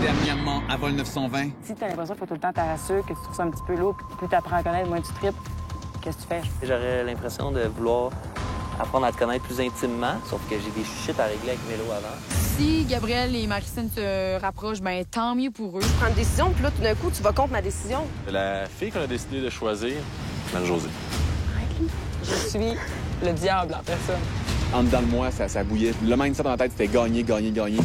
Dernièrement, à Vol 920. Si t'as l'impression qu'il faut tout le temps ta rassure, que tu trouves ça un petit peu lourd, puis plus t'apprends à connaître, moins tu tripes, qu'est-ce que tu fais? J'aurais l'impression de vouloir apprendre à te connaître plus intimement, sauf que j'ai des shit à régler avec Mélo avant. Si Gabriel et Marie-Christine se rapprochent, ben tant mieux pour eux. Je prends une décision, puis là, tout d'un coup, tu vas contre ma décision. La fille qu'on a décidé de choisir, Marie-Josée. Je suis le diable en personne. En dedans de moi, ça bouillait. Le mindset dans la tête, c'était gagner, gagner, gagner.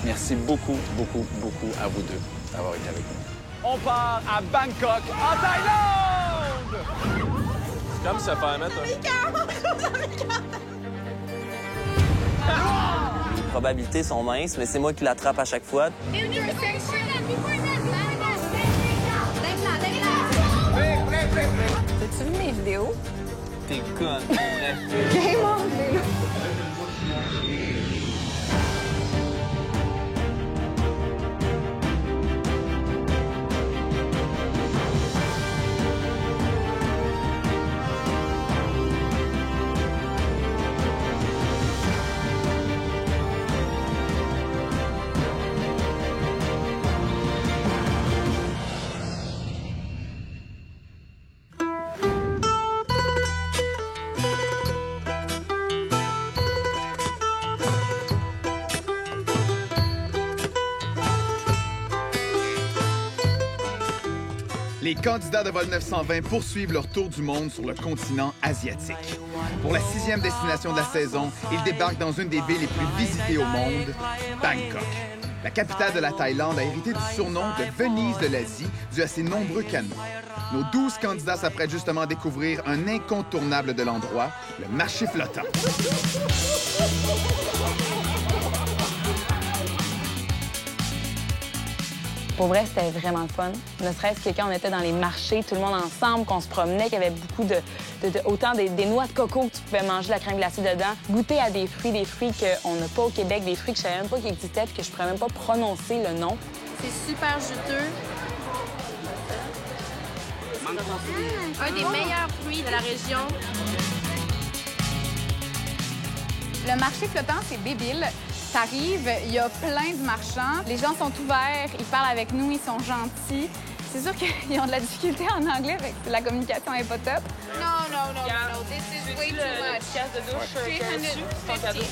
Merci beaucoup, beaucoup, beaucoup à vous deux d'avoir été avec nous. On part à Bangkok, en Thaïlande! C'est comme ça fait mettre Les probabilités sont minces, mais c'est moi qui l'attrape à chaque fois. T'as-tu vu mes vidéos? T'es conne. Game on, vélo! Les candidats de Vol 920 poursuivent leur tour du monde sur le continent asiatique. Pour la 6e destination de la saison, ils débarquent dans une des villes les plus visitées au monde, Bangkok. La capitale de la Thaïlande a hérité du surnom de Venise de l'Asie dû à ses nombreux canaux. Nos 12 candidats s'apprêtent justement à découvrir un incontournable de l'endroit, le marché flottant. Pour vrai, c'était vraiment le fun. Ne serait-ce que quand on était dans les marchés, tout le monde ensemble, qu'on se promenait, qu'il y avait beaucoup autant des noix de coco que tu pouvais manger de la crème glacée dedans. Goûter à des fruits qu'on n'a pas au Québec, des fruits que je savais même pas qu'ils existaient puis que je pourrais même pas prononcer le nom. C'est super juteux. Un des meilleurs fruits de la région. Le marché flottant, c'est débile. T'arrives, il y a plein de marchands. Les gens sont ouverts, ils parlent avec nous, ils sont gentils. C'est sûr qu'ils ont de la difficulté en anglais, fait que la communication n'est pas top. No. This is way too much. de douche 350.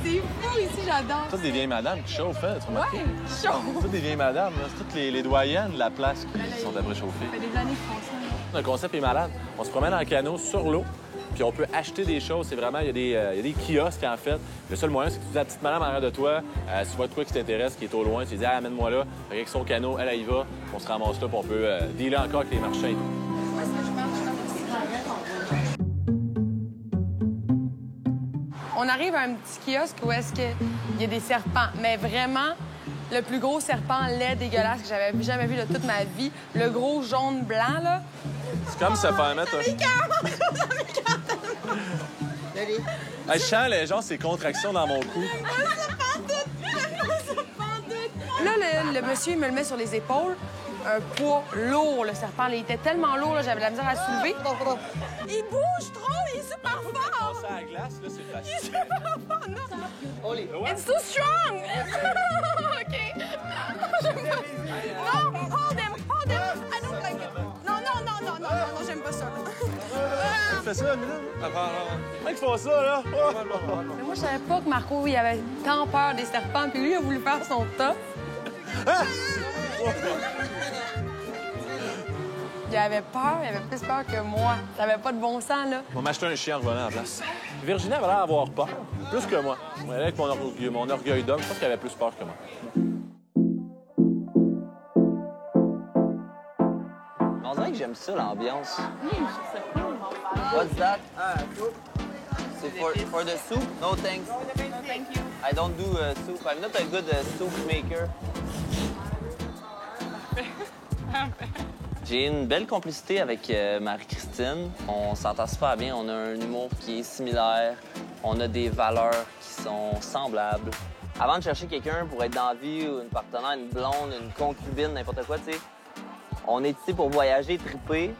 C'est fou ici, j'adore. Toutes des vieilles madames qui chauffent, hein, tu as remarqué? Ouais, chaud. Toutes des vieilles madames, là. C'est toutes les doyennes de la place qui sont après chauffées. Ça fait des années qu'ils font ça. Le concept est malade. On se promène en canot sur l'eau, puis on peut acheter des choses. C'est vraiment, il y a des kiosques, en fait. Le seul moyen, c'est que tu dis à la petite madame en arrière de toi, si tu vois de quoi qui t'intéresse, qui est au loin, tu lui dis, amène-moi là. Avec son canot, elle y va, on se ramasse là, puis on peut dealer encore avec les marchands et tout. On arrive à un petit kiosque où est-ce qu'il y a des serpents, mais vraiment le plus gros serpent laid dégueulasse que j'avais jamais vu de toute ma vie. Le gros jaune-blanc, là. C'est comme ça fait mettre... Je sens, genre, ces contractions dans mon cou. Là, le monsieur, il me le met sur les épaules. Un poids lourd, le serpent. Là, il était tellement lourd, là, j'avais de la misère à le soulever. Il bouge trop, il est super fort! Passer à la glace, là, c'est Il est facile. super fort, non! It's so strong! OK. Non, hold him! I don't like it. Non, j'aime pas ça. Fais ça, Mina. Comment ils font ça, là? Mais moi, je savais pas que Marco, il avait tant peur des serpents, puis lui, il a voulu faire son top. Il avait peur, il avait plus peur que moi. Ça avait pas de bon sens, là. On m'a acheté un chien en revenant en place. Virginie avait l'air d'avoir peur, plus que moi. Avec mon orgueil d'homme, je pense qu'elle avait plus peur que moi. On dirait que j'aime ça, l'ambiance. What's that? C'est for the soup? No, thanks. No, thank you. I don't do soup. I'm not a good soup maker. J'ai une belle complicité avec Marie-Christine. On s'entend super bien. On a un humour qui est similaire. On a des valeurs qui sont semblables. Avant de chercher quelqu'un pour être dans la vie, ou une partenaire, une blonde, une concubine, n'importe quoi, tu sais, on est ici pour voyager, triper.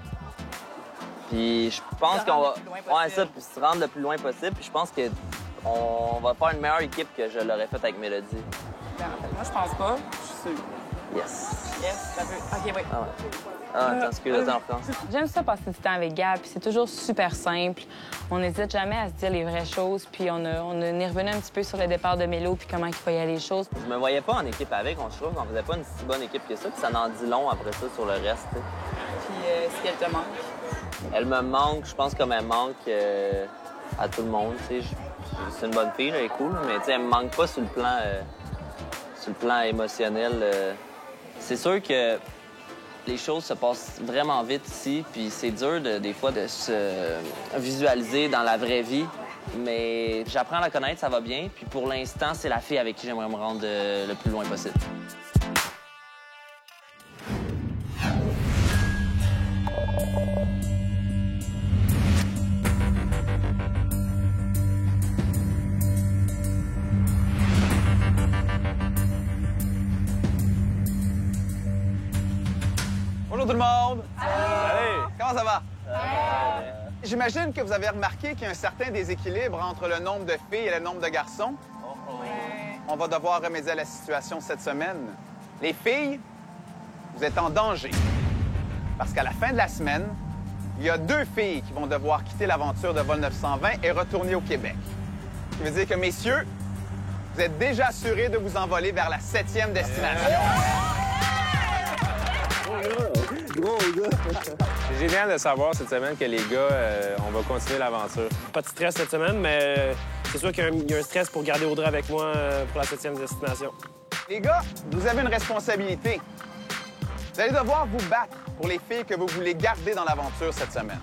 Puis je pense qu'on va... Ouais, ça, puis se rendre le plus loin possible. Puis je pense que On va faire une meilleure équipe que je l'aurais faite avec Mélodie. Moi, je pense pas. Je suis sûre. Yes. Yes, ça peut. OK, oui. Ah ouais. Ah, attends, excuse-moi, en France. J'aime ça passer du temps avec Gab, puis c'est toujours super simple. On n'hésite jamais à se dire les vraies choses, puis on est revenu un petit peu sur le départ de Mélo, puis comment il voyait les choses. Je me voyais pas en équipe avec, on se trouve qu'on faisait pas une si bonne équipe que ça, puis ça en dit long après ça sur le reste. T'sais. Puis est-ce qu'elle te manque? Elle me manque, je pense comme elle manque à tout le monde. T'sais. C'est une bonne fille, elle est cool, mais t'sais, elle me manque pas sur le plan émotionnel. C'est sûr que les choses se passent vraiment vite ici, puis c'est dur des fois de se visualiser dans la vraie vie. Mais j'apprends à la connaître, ça va bien. Puis pour l'instant, c'est la fille avec qui j'aimerais me rendre le plus loin possible. Bonjour tout le monde! Allez! Comment ça va? J'imagine que vous avez remarqué qu'il y a un certain déséquilibre entre le nombre de filles et le nombre de garçons. On va devoir remédier à la situation cette semaine. Les filles, vous êtes en danger. Parce qu'à la fin de la semaine, il y a 2 filles qui vont devoir quitter l'aventure de Vol 920 et retourner au Québec. Ce qui veut dire que, messieurs, vous êtes déjà assurés de vous envoler vers la 7e destination. C'est génial de savoir cette semaine que les gars, on va continuer l'aventure. Pas de stress cette semaine, mais c'est sûr qu'il y a un stress pour garder Audrey avec moi pour la 7e destination. Les gars, vous avez une responsabilité. Vous allez devoir vous battre pour les filles que vous voulez garder dans l'aventure cette semaine.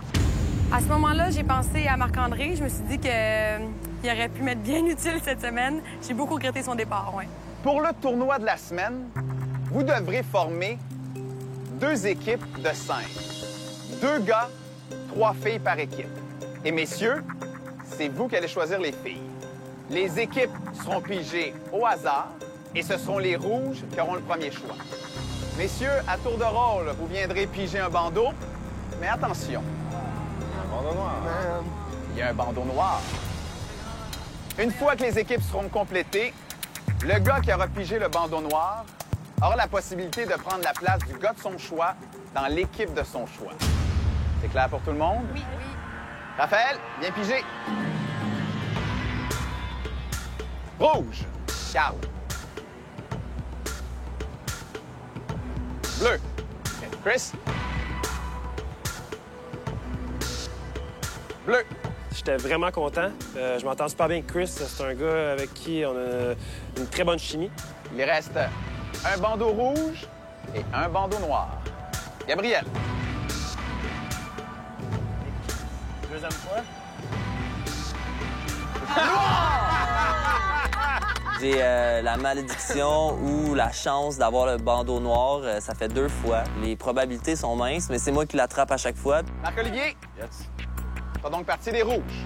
À ce moment-là, j'ai pensé à Marc-André. Je me suis dit qu'il aurait pu m'être bien utile cette semaine. J'ai beaucoup regretté son départ, oui. Pour le tournoi de la semaine, vous devrez former 2 équipes de 5. 2 gars, 3 filles par équipe. Et messieurs, c'est vous qui allez choisir les filles. Les équipes seront pigées au hasard et ce seront les rouges qui auront le premier choix. Messieurs, à tour de rôle, vous viendrez piger un bandeau, mais attention. Un bandeau noir. Il y a un bandeau noir. Une fois que les équipes seront complétées, le gars qui aura pigé le bandeau noir aura la possibilité de prendre la place du gars de son choix dans l'équipe de son choix. C'est clair pour tout le monde? Oui. Raphaël, viens piger. Rouge, Carl. Bleu, Chris. Bleu. J'étais vraiment content. Je m'entends super bien avec Chris. C'est un gars avec qui on a une très bonne chimie. Il reste un bandeau rouge et un bandeau noir. Gabriel. Deuxième fois. J'ai la malédiction ou la chance d'avoir le bandeau noir. Ça fait 2 fois. Les probabilités sont minces, mais c'est moi qui l'attrape à chaque fois. Marc-Olivier. Yes. Fais donc partie des rouges.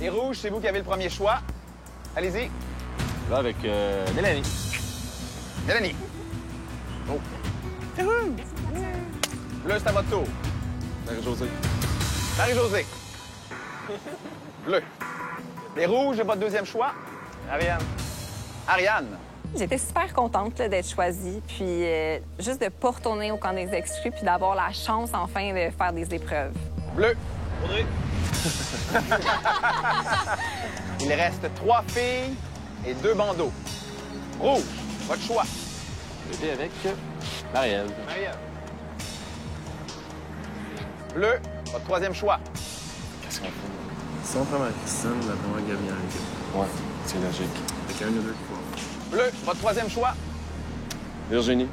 Les rouges, c'est vous qui avez le premier choix. Allez-y. Là, avec Mélanie. Mélanie. Oh. Bleu, c'est à votre tour. Marie-Josée. Marie-Josée. Bleu. Les rouges, votre deuxième choix. Ariane. Ariane. J'étais super contente là, d'être choisie, puis juste de ne pas retourner au camp des exclus, puis d'avoir la chance enfin de faire des épreuves. Bleu. Audrey. Il reste 3 filles et 2 bandeaux. Rouge, votre choix. Bébé avec Marielle. Marielle. Bleu, votre troisième choix. Qu'est-ce qu'on fait? Si on prend Marie-Christine, on va prendre Gabriel. Ouais, c'est logique. Avec un ou deux qui vont. Bleu, votre troisième choix. Virginie.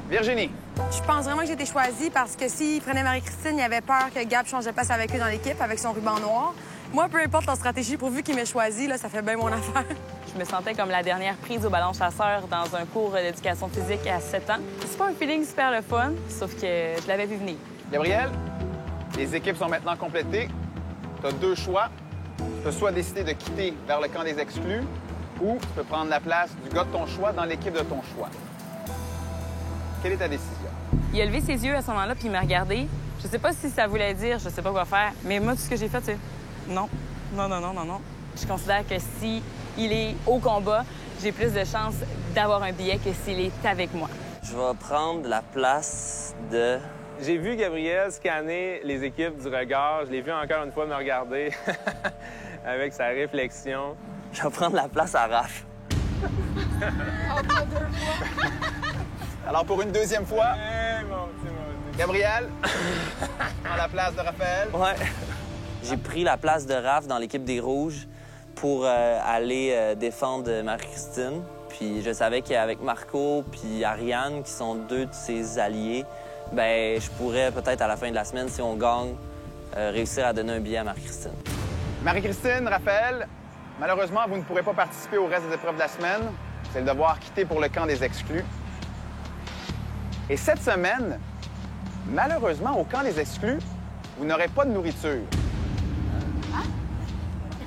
Virginie. Je pense vraiment que j'ai été choisie parce que s'il prenait Marie-Christine, il avait peur que Gab change de place avec eux dans l'équipe, avec son ruban noir. Moi, peu importe leur stratégie, pourvu qu'il m'ait choisi, là, ça fait bien mon affaire. Je me sentais comme la dernière prise au ballon chasseur dans un cours d'éducation physique à 7 ans. C'est pas un feeling super le fun, sauf que je l'avais vu venir. Gabriel, les équipes sont maintenant complétées. Tu as 2 choix. Tu peux soit décider de quitter vers le camp des exclus ou tu peux prendre la place du gars de ton choix dans l'équipe de ton choix. Quelle est ta décision? Il a levé ses yeux à ce moment-là, puis il m'a regardé. Je sais pas si ça voulait dire, je sais pas quoi faire, mais moi, tout ce que j'ai fait, c'est non. Non, non, non, non, non. Je considère que si il est au combat, j'ai plus de chances d'avoir un billet que s'il est avec moi. Je vais prendre la place de... J'ai vu Gabriel scanner les équipes du regard. Je l'ai vu encore une fois me regarder avec sa réflexion. Je vais prendre la place à Raph. Alors, pour une deuxième fois, Gabriel, prends la place de Raphaël. Ouais. J'ai pris la place de Raph dans l'équipe des Rouges pour aller défendre Marie-Christine. Puis je savais qu'avec Marco puis Ariane, qui sont deux de ses alliés, ben je pourrais peut-être à la fin de la semaine, si on gagne, réussir à donner un billet à Marie-Christine. Marie-Christine, Raphaël, malheureusement, vous ne pourrez pas participer au reste des épreuves de la semaine. Vous allez devoir quitter pour le camp des exclus. Et cette semaine, malheureusement, au camp des exclus, vous n'aurez pas de nourriture.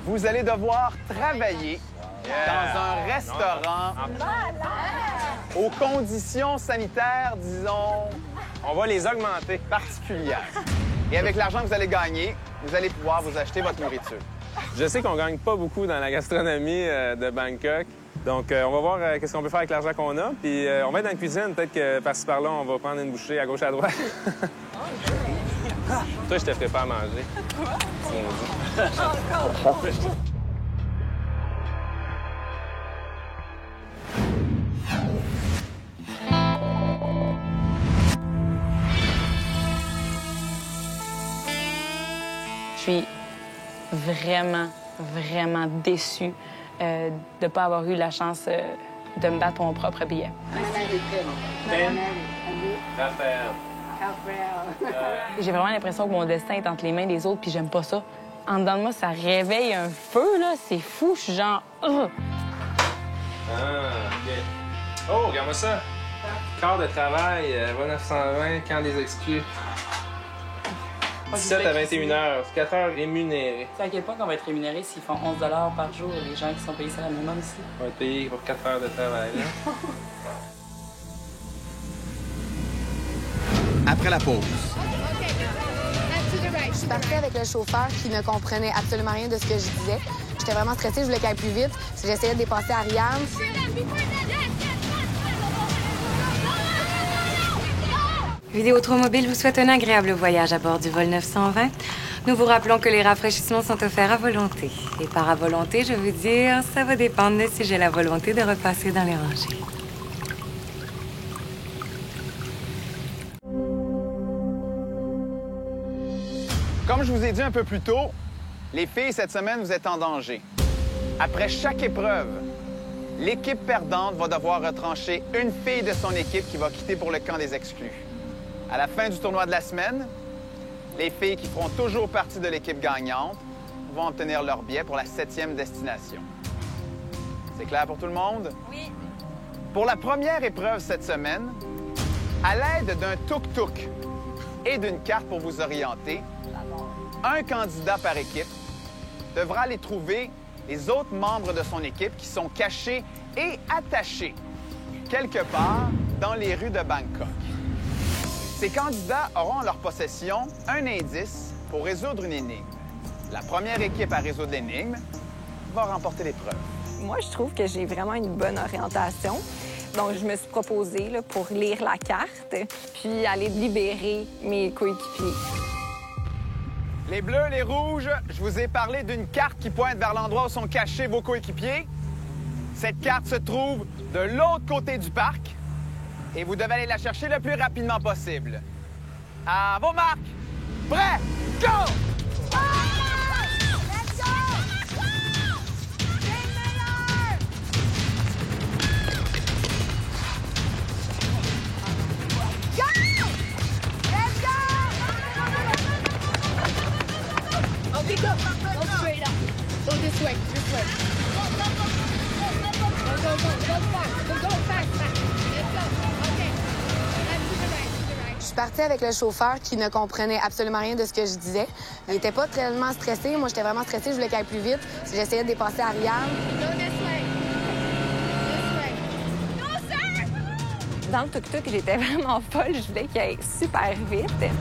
Vous allez devoir travailler dans un restaurant aux conditions sanitaires, disons... On va les augmenter. Particulières. Et avec l'argent que vous allez gagner, vous allez pouvoir vous acheter votre nourriture. Je sais qu'on gagne pas beaucoup dans la gastronomie de Bangkok. Donc, on va voir qu'est-ce qu'on peut faire avec l'argent qu'on a. Puis, on va être dans la cuisine. Peut-être que par-ci, par-là, on va prendre une bouchée à gauche, à droite. Toi, je te ferai pas à manger. Je suis vraiment déçue de ne pas avoir eu la chance de me battre pour mon propre billet. J'ai vraiment l'impression que mon destin est entre les mains des autres, puis j'aime pas ça. En dedans de moi, ça réveille un feu, là. C'est fou. Je suis genre... Ah, OK. Oh, regarde-moi ça. Quart de travail, 920, camp des exclus. 17 à 21 heures, 4 heures rémunérées. C'est à quel point qu'on va être rémunéré s'ils font 11 $ par jour, les gens qui sont payés salaire minimum ici? On va être payé pour 4 heures de travail, là. Après la pause. Je suis partie avec le chauffeur qui ne comprenait absolument rien de ce que je disais. J'étais vraiment stressée, je voulais qu'il aille plus vite. J'essayais de dépasser Ariane. Vidéotromobile vous souhaite un agréable voyage à bord du vol 920. Nous vous rappelons que les rafraîchissements sont offerts à volonté. Et par à volonté, je veux dire, ça va dépendre de si j'ai la volonté de repasser dans les rangées. Comme je vous ai dit un peu plus tôt, les filles, cette semaine, vous êtes en danger. Après chaque épreuve, l'équipe perdante va devoir retrancher une fille de son équipe qui va quitter pour le camp des exclus. À la fin du tournoi de la semaine, les filles qui feront toujours partie de l'équipe gagnante vont obtenir leur billet pour la 7e destination. C'est clair pour tout le monde? Oui. Pour la première épreuve cette semaine, à l'aide d'un tuk-tuk et d'une carte pour vous orienter, un candidat par équipe devra aller trouver les autres membres de son équipe qui sont cachés et attachés quelque part dans les rues de Bangkok. Ces candidats auront en leur possession un indice pour résoudre une énigme. La première équipe à résoudre l'énigme va remporter l'épreuve. Moi, je trouve que j'ai vraiment une bonne orientation. Donc, je me suis proposée là, pour lire la carte, puis aller libérer mes coéquipiers. Les bleus, les rouges, je vous ai parlé d'une carte qui pointe vers l'endroit où sont cachés vos coéquipiers. Cette carte se trouve de l'autre côté du parc et vous devez aller la chercher le plus rapidement possible. À vos marques, prêts, go! Okay, go. Go straight up. Go this way. This way. Go fast. Go fast. Let's go. Okay. Let's to the right. Je suis partie avec le chauffeur qui ne comprenait absolument rien de ce que je disais. Il était pas tellement stressé. Moi, j'étais vraiment stressée. Je voulais qu'il aille plus vite. J'essayais de dépasser Ariane. Go this way. This way. No, sir! Dans le tuk-tuk, j'étais vraiment folle. Je voulais qu'il aille super vite.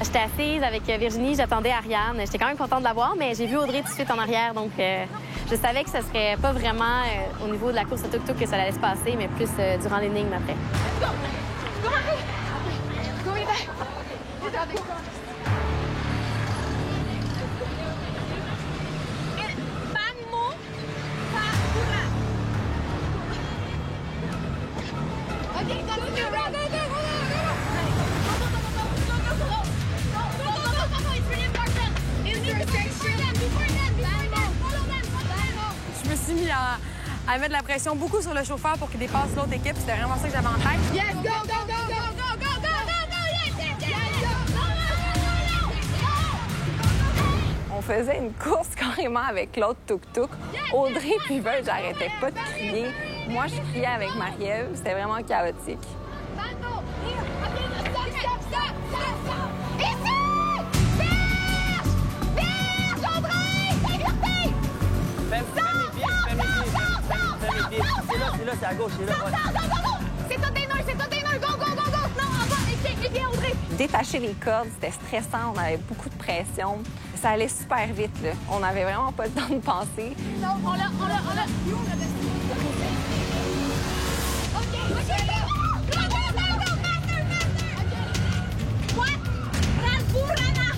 J'étais assise avec Virginie, j'attendais Ariane. J'étais quand même contente de la voir, mais j'ai vu Audrey tout de suite en arrière, donc je savais que ce serait pas vraiment au niveau de la course à tuk-tuk que ça allait se passer, mais plus durant l'énigme après. Je me suis mis à mettre de la pression beaucoup sur le chauffeur pour qu'il dépasse l'autre équipe. C'était vraiment ça que j'avais en tête. Yes, go, go, go, go, go, go, go, go, yes, yes, yes, On faisait une course carrément avec l'autre tuk-tuk. Audrey puis Veuve, j'arrêtais pas de crier. Moi, je criais avec Marie-Ève. C'était vraiment chaotique. C'est là, c'est à gauche, c'est là. C'est toi des nœuds, go, go, go, go! Non, en bas, et bien, Audrey! Détacher les cordes, c'était stressant, on avait beaucoup de pression. Ça allait super vite, là. On n'avait vraiment pas le temps de penser. Non, on l'a. OK, go, go, go, master! What? Rasburana!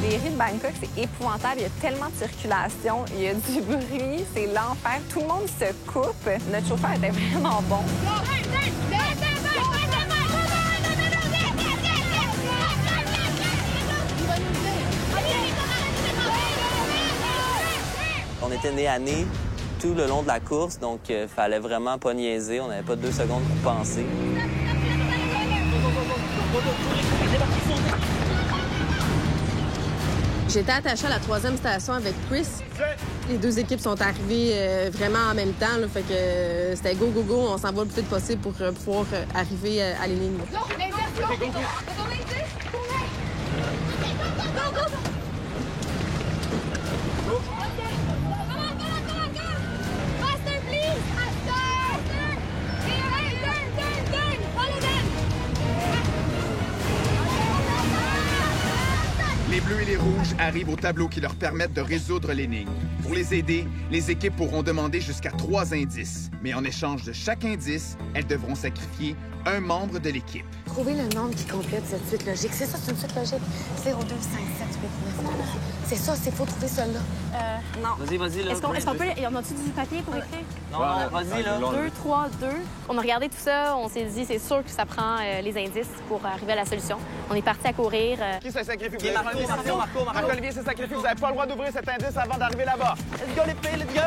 Les rues de Bangkok, c'est épouvantable. Il y a tellement de circulation, il y a du bruit, c'est l'enfer. Tout le monde se coupe. Notre chauffeur était vraiment bon. On était nez à nez tout le long de la course, donc fallait vraiment pas niaiser. On n'avait pas 2 secondes pour penser. J'étais attachée à la 3e station avec Chris. Les 2 équipes sont arrivées vraiment en même temps. Là, fait que c'était go, go, go. On s'en va le plus vite possible pour pouvoir arriver à l'énigme. Les bleus et les rouges arrivent au tableau qui leur permettent de résoudre l'énigme. Pour les aider, les équipes pourront demander jusqu'à 3 indices. Mais en échange de chaque indice, elles devront sacrifier un membre de l'équipe. Trouver le nombre qui complète cette suite logique. C'est ça, c'est une suite logique. 0, 2, 5, 7, 8, 9. C'est ça, c'est faut trouver celle-là. Non. Vas-y, là. Est-ce qu'on peut... On a-tu du papier pour écrire? Non, vas-y, là. 2, 3, 2. On a regardé tout ça, on s'est dit, c'est sûr que ça prend les indices pour arriver à la solution. On est parti à courir. Qui se sacrifie? Marc-Olivier se sacrifie. Vous n'avez pas le droit d'ouvrir cet indice avant d'arriver là-bas. Let's go, les filles, let's go!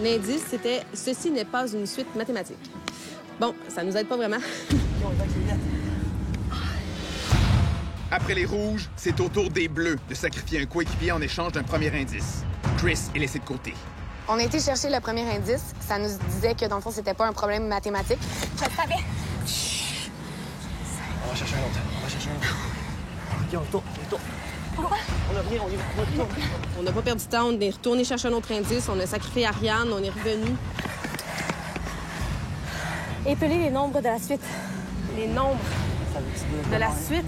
L'indice, c'était « Ceci n'est pas une suite mathématique ». Bon, ça nous aide pas vraiment. Après les rouges, c'est au tour des bleus de sacrifier un coéquipier en échange d'un premier indice. Chris est laissé de côté. On a été chercher le premier indice. Ça nous disait que, dans le fond, c'était pas un problème mathématique. Je le savais. On va chercher un autre. OK, on retourne. Pourquoi? On a rien, on y va. On n'a pas perdu de temps, on est retourné chercher un autre indice, on a sacrifié Ariane, on est revenu. Épeler les nombres de la suite. Les nombres de la suite?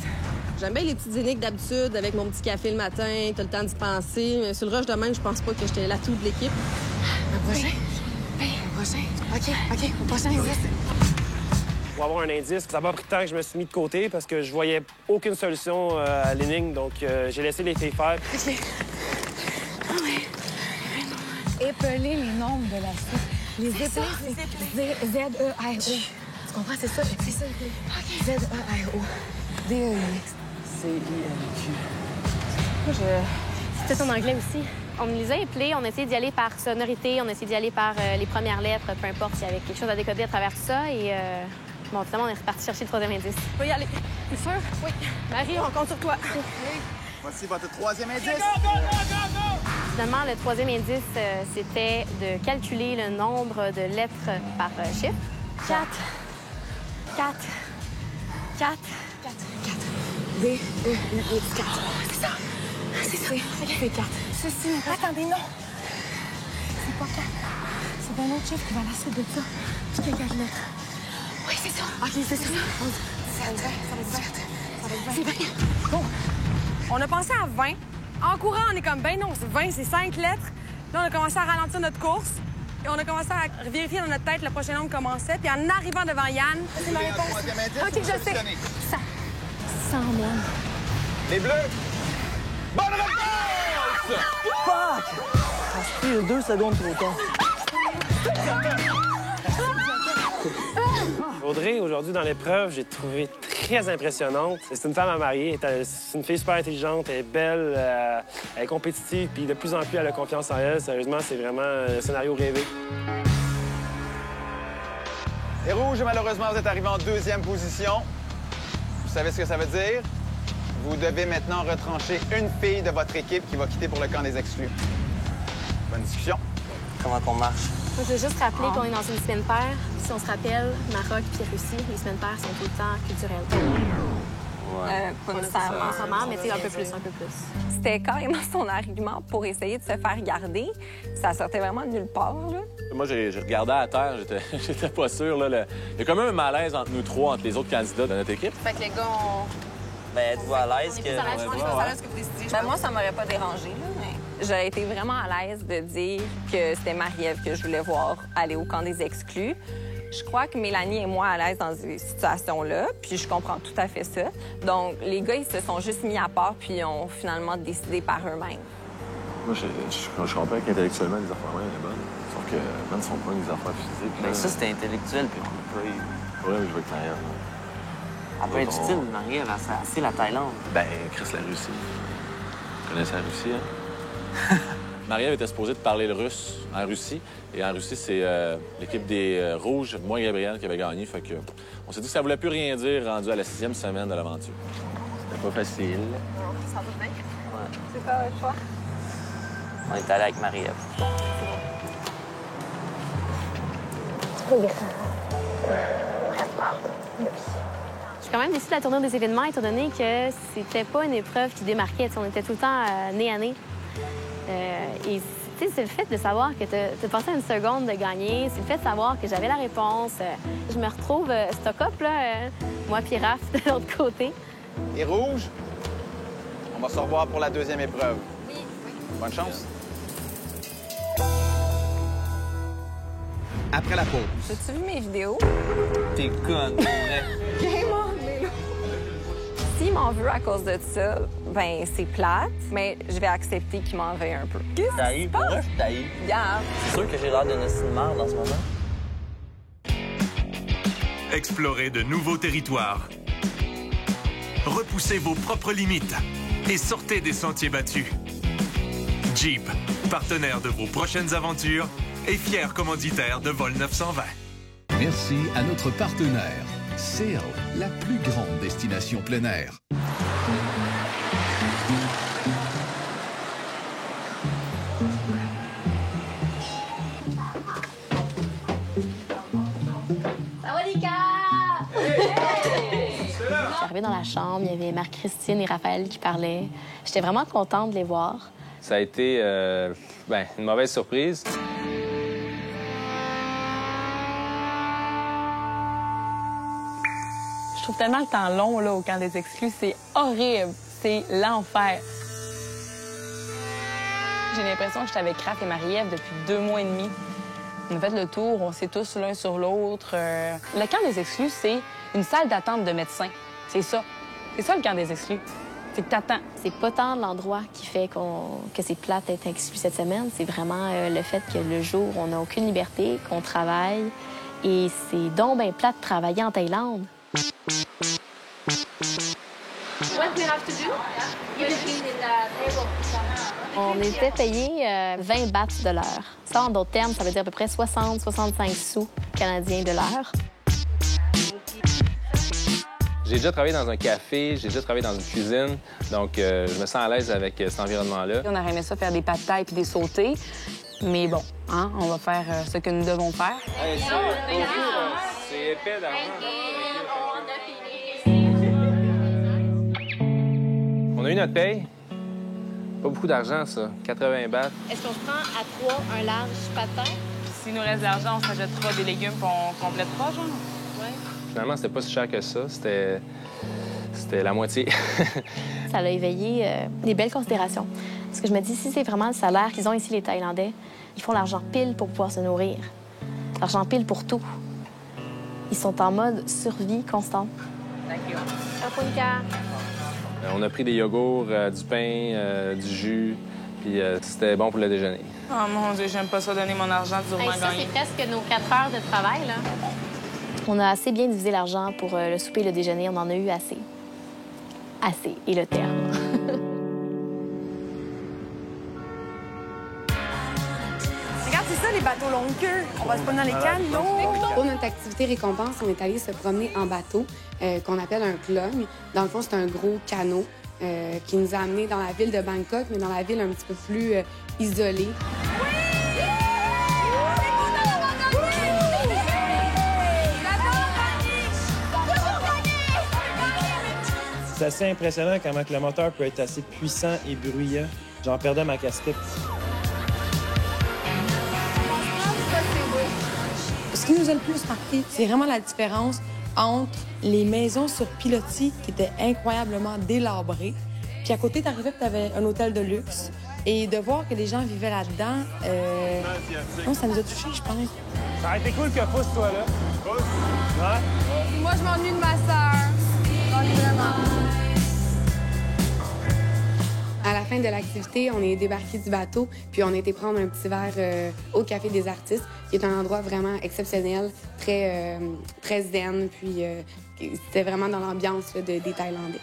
J'aime bien les petites énigmes d'habitude, avec mon petit café le matin, t'as le temps d'y penser. Mais sur le rush de même, je pense pas que j'étais l'atout de l'équipe. Un prochain? Un prochain? OK, un prochain indice. Pour avoir un indice, ça m'a pris le temps que je me suis mis de côté parce que je voyais aucune solution à l'énigme, donc j'ai laissé les filles faire. OK. Épeler les nombres de la suite. Les épeler, c'est Z-E-R-O. Tu comprends? C'est ça. C'est ça. Z-E-R-O. D-E-U-X. C-I-N-Q. Moi, C'était en anglais aussi. On les a épelés, on a essayé d'y aller par sonorité, on a essayé d'y aller par les premières lettres, peu importe s'il y avait quelque chose à décoder à travers tout ça. Et bon, finalement, on est reparti chercher le 3e indice. On peut y aller. T'es sûr? Oui. Marie, on compte sur toi. Voici votre 3e indice. Finalement, le 3e indice, c'était de calculer le nombre de lettres par chiffre. 4. 4. 4. D-E-U-X. 4. C'est ça. C'est 4. Ceci n'est pas... Attendez, non. C'est pas 4. C'est un autre chiffre qui va à la suite de ça. Puis qu'il y a 4 lettres. Oui, c'est ça. OK, c'est ça. Ça va être 20. Ça va être 20. Bon. On a pensé à 20. En courant, on est comme, ben non, 20, c'est 5 lettres. Là, on a commencé à ralentir notre course. Et on a commencé à vérifier dans notre tête le prochain nombre commençait. Puis en arrivant devant Yann, c'est ma réponse. OK, je sais. 100 000. Les bleus. Bonne réponse! Fuck! Ça se fait 2 secondes trop tard. Audrey, aujourd'hui, dans l'épreuve, j'ai trouvé très impressionnante. C'est une femme à marier. C'est une fille super intelligente, elle est belle, elle est compétitive, puis de plus en plus, elle a confiance en elle. Sérieusement, c'est vraiment un scénario rêvé. Les rouges, malheureusement, vous êtes arrivés en 2e position. Vous savez ce que ça veut dire? Vous devez maintenant retrancher une fille de votre équipe qui va quitter pour le camp des exclus. Bonne discussion. Comment qu'on marche? Moi, je veux juste rappeler qu'on est dans une semaine paire. Si on se rappelle, Maroc puis Russie, les semaines paires sont tout le temps culturelles. Pas nécessairement. Mais tu sais, un peu plus. C'était carrément son argument pour essayer de se faire garder. Ça sortait vraiment de nulle part, là. Moi, j'ai regardé à terre, j'étais pas sûr. Là, Il y a quand même un malaise entre nous trois, entre les autres candidats de notre équipe. Fait que les gars, on... Ben, êtes-vous à l'aise que... Moi, ça m'aurait pas dérangé, là, mais... J'aurais été vraiment à l'aise de dire que c'était Marie-Ève que je voulais voir aller au camp des exclus. Je crois que Mélanie est moins à l'aise dans ces situations-là, puis je comprends tout à fait ça. Donc, les gars, ils se sont juste mis à part, puis ils ont finalement décidé par eux-mêmes. Moi, je comprends qu'intellectuellement, les affaires même, elle est bonne. Sauf que, même si on prend des affaires physiques... Ben, ça, c'était intellectuel, puis on peut pas y... Ouais, mais je veux que Marianne... Elle peut être utile, Marie-Ève, c'est la Thaïlande. Ben, Chris, la Russie. Tu connais la Russie, hein? Marie-Ève était supposée de parler le russe en Russie. Et en Russie, c'est l'équipe des Rouges, moi et Gabrielle, qui avait gagné. Fait que on s'est dit que ça voulait plus rien dire rendu à la 6e semaine de l'aventure. C'était pas facile. Sans doute bien. Ouais. C'est pas votre choix? On est allé avec Marie-Ève. Je suis quand même déçue de la tournure des événements, étant donné que c'était pas une épreuve qui démarquait. T'sais, on était tout le temps nez à nez. Et c'est le fait de savoir que tu passé une seconde de gagner, c'est le fait de savoir que j'avais la réponse. Je me retrouve stock-up, là, moi puis Raph, de l'autre côté. Les rouges, on va se revoir pour la 2e épreuve. Oui. Bonne chance. Après la pause. As-tu vu mes vidéos? T'es conne, vrai. S'il m'en veut à cause de ça, ben c'est plate, mais je vais accepter qu'il m'en veuille un peu. Qu'est-ce qui se passe? Moi, je t'haïs. Regarde. C'est sûr que j'ai l'air d'une hostie de merde en ce moment. Explorez de nouveaux territoires. Repoussez vos propres limites et sortez des sentiers battus. Jeep, partenaire de vos prochaines aventures et fier commanditaire de Vol 920. Merci à notre partenaire, Seal, la plus grande destination plein air. Ça va, les gars? Je suis arrivée dans la chambre, il y avait Marie-Christine et Raphaël qui parlaient. J'étais vraiment contente de les voir. Ça a été une mauvaise surprise. Je trouve tellement le temps long là, au camp des exclus. C'est horrible. C'est l'enfer. J'ai l'impression que j'étais avec Raph et Marie-Ève depuis 2 mois et demi. On a fait le tour, on sait tous l'un sur l'autre. Le camp des exclus, c'est une salle d'attente de médecins. C'est ça. C'est ça, le camp des exclus. C'est que t'attends. C'est pas tant l'endroit qui fait que c'est plate d'être exclu cette semaine. C'est vraiment le fait que le jour, on n'a aucune liberté, qu'on travaille. Et c'est donc bien plate de travailler en Thaïlande. On était payé 20 bahts de l'heure. Ça, en d'autres termes, ça veut dire à peu près 60-65 sous canadiens de l'heure. J'ai déjà travaillé dans un café, j'ai déjà travaillé dans une cuisine, donc je me sens à l'aise avec cet environnement-là. On aurait aimé ça faire des pâtes taille puis des sautés. Mais bon, hein, on va faire ce que nous devons faire. Hey, c'est épais d'argent. On a eu notre paye. Pas beaucoup d'argent, ça. 80 bahts. Est-ce qu'on se prend à 3 un large patin? s'il nous reste de l'argent, on s'achètera des légumes puis on complétera, genre. Ouais. Finalement, c'était pas si cher que ça. C'était la moitié. Ça a éveillé des belles considérations. Parce que je me dis, si c'est vraiment le salaire qu'ils ont ici, les Thaïlandais, ils font l'argent pile pour pouvoir se nourrir. L'argent pile pour tout. Ils sont en mode survie constante. On a pris des yogourts, du pain, du jus, puis c'était bon pour le déjeuner. Oh mon Dieu, j'aime pas ça donner mon argent durement Ça, gagné. c'est presque nos 4 heures de travail, là. On a assez bien divisé l'argent pour le souper et le déjeuner. On en a eu assez. Assez est le terme. Regarde, c'est ça, les bateaux longue queue. On va se promener dans les canaux. Pour notre activité récompense, on est allé se promener en bateau, qu'on appelle un klong. Dans le fond, c'est un gros canot qui nous a amenés dans la ville de Bangkok, mais dans la ville un petit peu plus isolée. C'est assez impressionnant comment le moteur peut être assez puissant et bruyant. J'en perdais ma casquette. Ce qui nous a le plus marqué, c'est vraiment la différence entre les maisons sur pilotis qui étaient incroyablement délabrées, puis à côté, t'arrivais et t'avais un hôtel de luxe. Et de voir que les gens vivaient là-dedans, non, ça nous a touchés, je pense. Ça aurait été cool que pousse, toi, là. Ouais? Moi, je m'ennuie de ma sœur. Je m'ennuie vraiment. À la fin de l'activité, on est débarqué du bateau, puis on a été prendre un petit verre au Café des Artistes, qui est un endroit vraiment exceptionnel, très zen, puis c'était vraiment dans l'ambiance là, des Thaïlandais.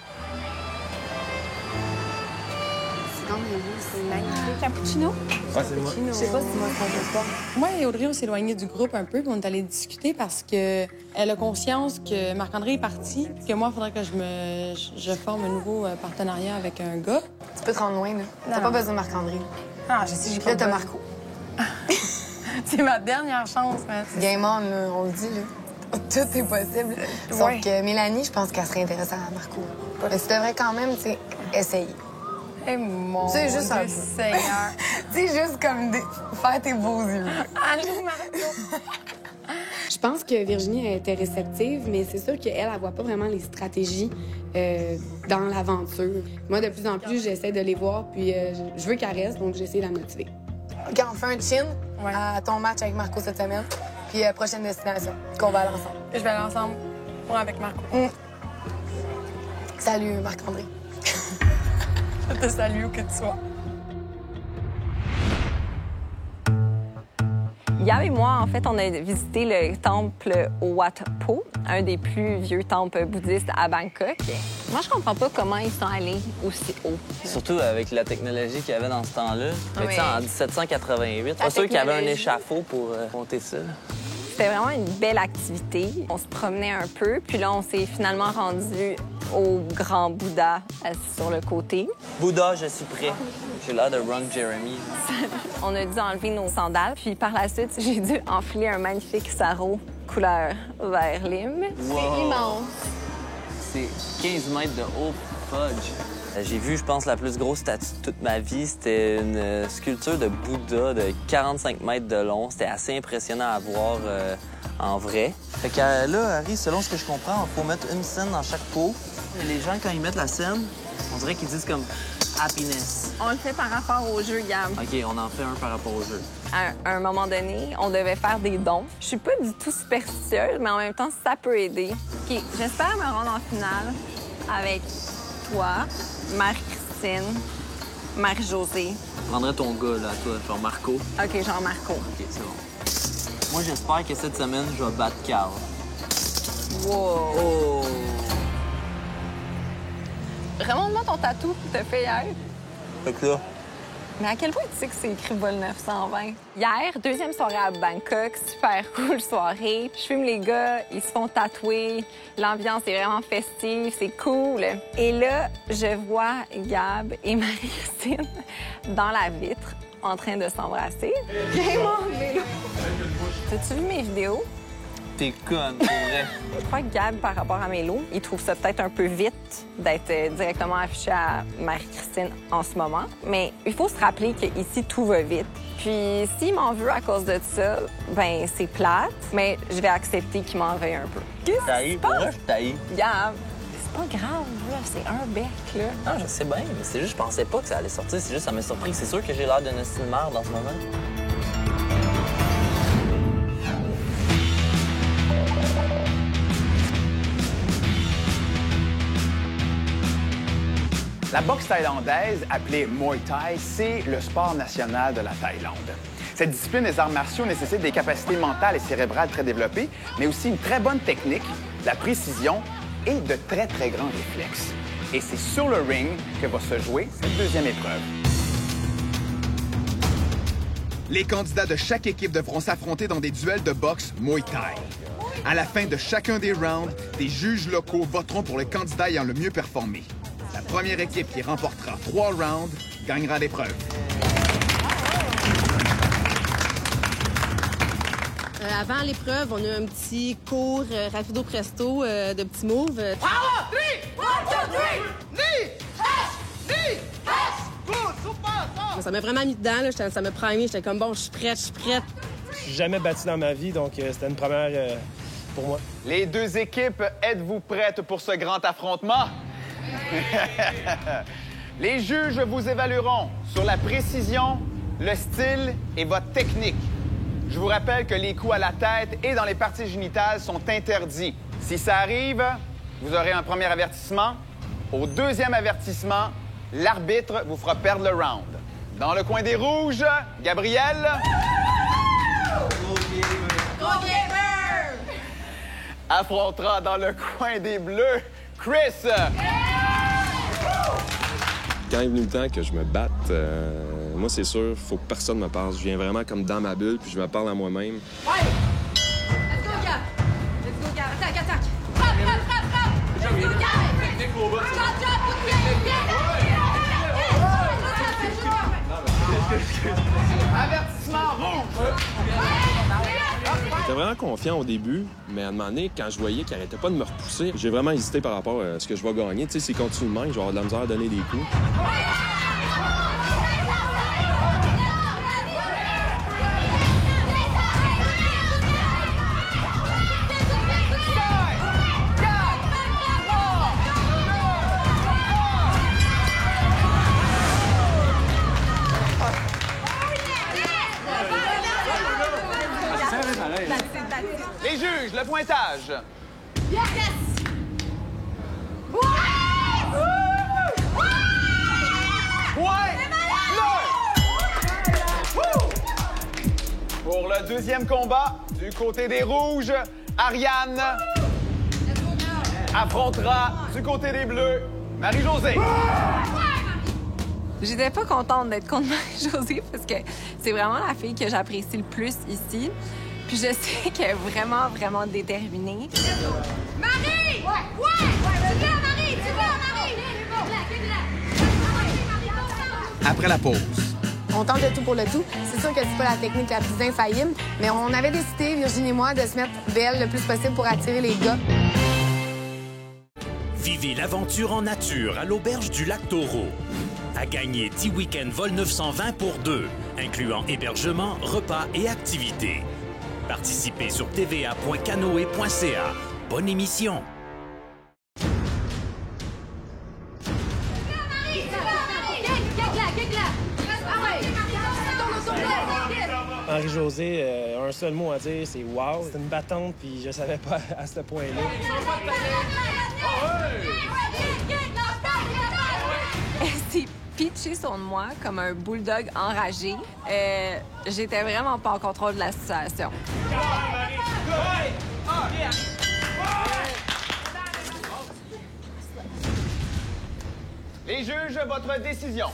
C'est magnifique. Cappuccino? Ouais, c'est moi. Je sais pas si moi, je comprends pas. Moi et Audrey, on s'est éloignés du groupe un peu, puis on est allés discuter parce que elle a conscience que Marc-André est parti, puis que moi, il faudrait que je forme un nouveau partenariat avec un gars. Tu peux te rendre loin, là. T'as pas besoin de Marc-André. Ah, je sais, j'ai Puis là, pas t'as besoin. Marco. C'est ma dernière chance, man. Game on, là, on le dit, là. Tout est possible. Sauf Ouais. que Mélanie, je pense qu'elle serait intéressée à Marco. Mais tu devrais quand même, tu sais, essayer. Eh mon Tu sais, juste un peu. Seigneur. Tu sais, juste comme faire tes beaux yeux. Allez, Marco. Je pense que Virginie a été réceptive, mais c'est sûr qu'elle, elle voit pas vraiment les stratégies dans l'aventure. Moi, de plus en plus, j'essaie de les voir, puis je veux qu'elle reste, donc j'essaie de la motiver. OK, on fait un chin à ton match avec Marco cette semaine, puis prochaine destination, qu'on va aller ensemble. Je vais aller ensemble. Moi, avec Marco. Salut, Marc-André. Je te salue où que tu sois. Gab et moi, en fait, on a visité le temple Wat Po, un des plus vieux temples bouddhistes à Bangkok. Moi, je comprends pas comment ils sont allés aussi haut. Surtout avec la technologie qu'il y avait dans ce temps-là. Mais tu sais, en 1788, pas sûr qu'il y avait un échafaud pour monter ça. C'était vraiment une belle activité. On se promenait un peu, puis là, on s'est finalement rendu au grand Bouddha assis sur le côté. Bouddha, je suis prêt. J'ai l'air de Ron Jeremy. On a dû enlever nos sandales, puis par la suite, j'ai dû enfiler un magnifique sarrau couleur vert lime. Wow. C'est immense. C'est 15 mètres de haut, fudge. J'ai vu, je pense, la plus grosse statue de toute ma vie. C'était une sculpture de Bouddha de 45 mètres de long. C'était assez impressionnant à voir en vrai. Fait que là, Harry, selon ce que je comprends, il faut mettre une scène dans chaque pot. Et les gens, quand ils mettent la scène, on dirait qu'ils disent comme happiness. On le fait par rapport au jeu, Gab. OK, on en fait un par rapport au jeu. À un moment donné, on devait faire des dons. Je suis pas du tout superstitieuse, mais en même temps, ça peut aider. OK, j'espère me rendre en finale avec toi, Marie-Christine, Marie-Josée. Je prendrais ton gars, là, toi, genre Marco. OK, genre Marco. OK, c'est bon. Moi, j'espère que cette semaine, je vais battre Carl. Wow! Oh! Remonte-moi ton tatou que t'as fait hier. Fait que là, Mais à quel point tu sais que c'est écrit Vol 920? Hier, deuxième soirée à Bangkok, super cool soirée. Je filme les gars, ils se font tatouer. L'ambiance est vraiment festive, c'est cool. Et là, je vois Gab et Marie-Christine dans la vitre en train de s'embrasser. Viens mon vélo! T'as-tu vu mes vidéos? T'es conne, pour vrai. Je crois que Gab, par rapport à Mélo, il trouve ça peut-être un peu vite d'être directement affiché à Marie-Christine en ce moment. Mais il faut se rappeler qu'ici, tout va vite. Puis s'il m'en veut à cause de ça, ben c'est plate, mais je vais accepter qu'il m'en veuille un peu. Qu'est-ce que tu penses? Je t'haïs. Gab, c'est pas grave, là, c'est un bec, là. Non, je sais bien, mais c'est juste, je pensais pas que ça allait sortir. C'est juste, ça m'a surpris. C'est sûr que j'ai l'air d'une hostile merde en ce moment. La boxe thaïlandaise, appelée Muay Thai, c'est le sport national de la Thaïlande. Cette discipline des arts martiaux nécessite des capacités mentales et cérébrales très développées, mais aussi une très bonne technique, de la précision et de très, très grands réflexes. Et c'est sur le ring que va se jouer cette deuxième épreuve. Les candidats de chaque équipe devront s'affronter dans des duels de boxe Muay Thai. À la fin de chacun des rounds, des juges locaux voteront pour le candidat ayant le mieux performé. La première équipe qui remportera 3 rounds gagnera l'épreuve. Avant l'épreuve, on a un petit cours rapido presto de petits moves. Power! 3! 1, 2, 3! Knee! Touch! Knee! Touch! Good! Super! Ça m'a vraiment mis dedans, là. Ça m'a primé. J'étais comme, bon, je suis prête. Je suis jamais battu dans ma vie, donc c'était une première pour moi. Les deux équipes, êtes-vous prêtes pour ce grand affrontement? Les juges vous évalueront sur la précision, le style et votre technique. Je vous rappelle que les coups à la tête et dans les parties génitales sont interdits. Si ça arrive, vous aurez un premier avertissement. Au deuxième avertissement, l'arbitre vous fera perdre le round. Dans le coin des rouges, Gabriel. Affrontera dans le coin des bleus, Chris. Quand est venu le temps que je me batte, moi, c'est sûr, il faut que personne me parle. Je viens vraiment comme dans ma bulle, puis je me parle à moi-même. Ouais! Let's go, Gab! Let's go, Gab! Attaque! Frappe! Let's go, Gab! Avertissement rouge! J'étais vraiment confiant au début, mais à un moment donné, quand je voyais qu'il arrêtait pas de me repousser, j'ai vraiment hésité par rapport à ce que je vais gagner. Tu sais, s'il continue de même, je vais avoir de la misère à donner des coups. Les juges, le pointage. Yes! Pour le deuxième combat, du côté des rouges, Ariane affrontera du côté des bleus, Marie-Josée. J'étais pas contente d'être contre Marie-Josée parce que c'est vraiment la fille que j'apprécie le plus ici. Puis je sais qu'elle est vraiment, vraiment déterminée. Marie! Ouais! Tu viens, Marie! Après la pause. On tente le tout pour le tout. C'est sûr que c'est pas la technique la plus infaillible, mais on avait décidé, Virginie et moi, de se mettre belle le plus possible pour attirer les gars. Vivez l'aventure en nature à l'auberge du Lac Taureau. À gagner 10 week-ends vol 920 pour 2, incluant hébergement, repas et activités. Participez sur tva.canoe.ca. Bonne émission! Marie-Josée, un seul mot à dire, c'est « wow ». C'est une battante, puis je savais pas à ce point-là. Elle s'est pitchée sur moi comme un bulldog enragé. J'étais vraiment pas en contrôle de la situation. Les juges, votre décision.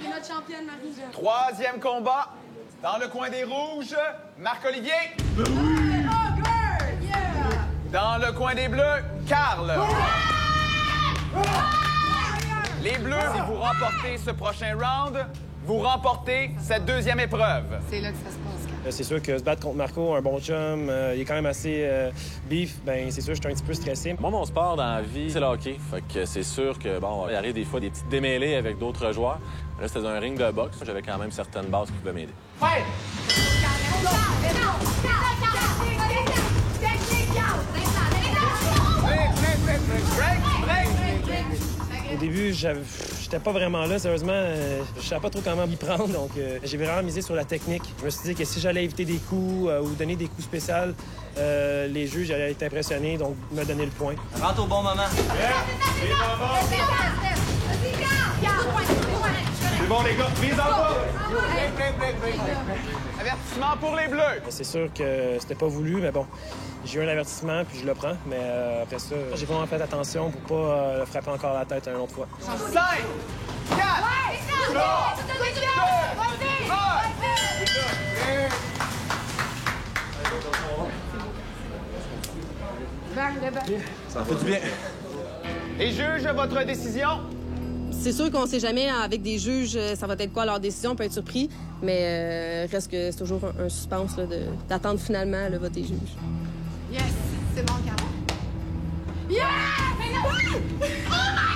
Notre championne, Marie-Jo. Troisième combat, dans le coin des rouges, Marc-Olivier. Dans le coin des bleus, Carl. Les Bleus, si vous remportez ce prochain round, vous remportez cette deuxième épreuve. C'est là que ça se passe. C'est sûr que se battre contre Marco, un bon chum, il est quand même assez beef, ben c'est sûr que je suis un petit peu stressé. Moi, mon sport dans la vie, c'est le hockey. Fait que c'est sûr que, bon, il arrive des fois des petites démêlées avec d'autres joueurs. Là, c'était un ring de boxe. J'avais quand même certaines bases qui pouvaient m'aider. Ouais! Au début, j'étais pas vraiment là, sérieusement. Je savais pas trop comment m'y prendre, donc j'ai vraiment misé sur la technique. Je me suis dit que si j'allais éviter des coups ou donner des coups spéciaux, les juges allaient être impressionnés, donc me donner le point. Rentre au bon moment. C'est bon, les gars, mise en bas! Avertissement pour les Bleus! C'est sûr que c'était pas voulu, mais bon, j'ai eu un avertissement, puis je le prends. Mais après ça, j'ai vraiment fait attention pour pas le frapper encore la tête une autre fois. 5, 4, 3, 2, Ça fait du bien. Les juges, votre décision? C'est sûr qu'on sait jamais, avec des juges, ça va être quoi leur décision, on peut être surpris, mais reste que c'est toujours un suspense là, d'attendre finalement le vote des juges. Yes! C'est bon, Carole. Yeah! Oh my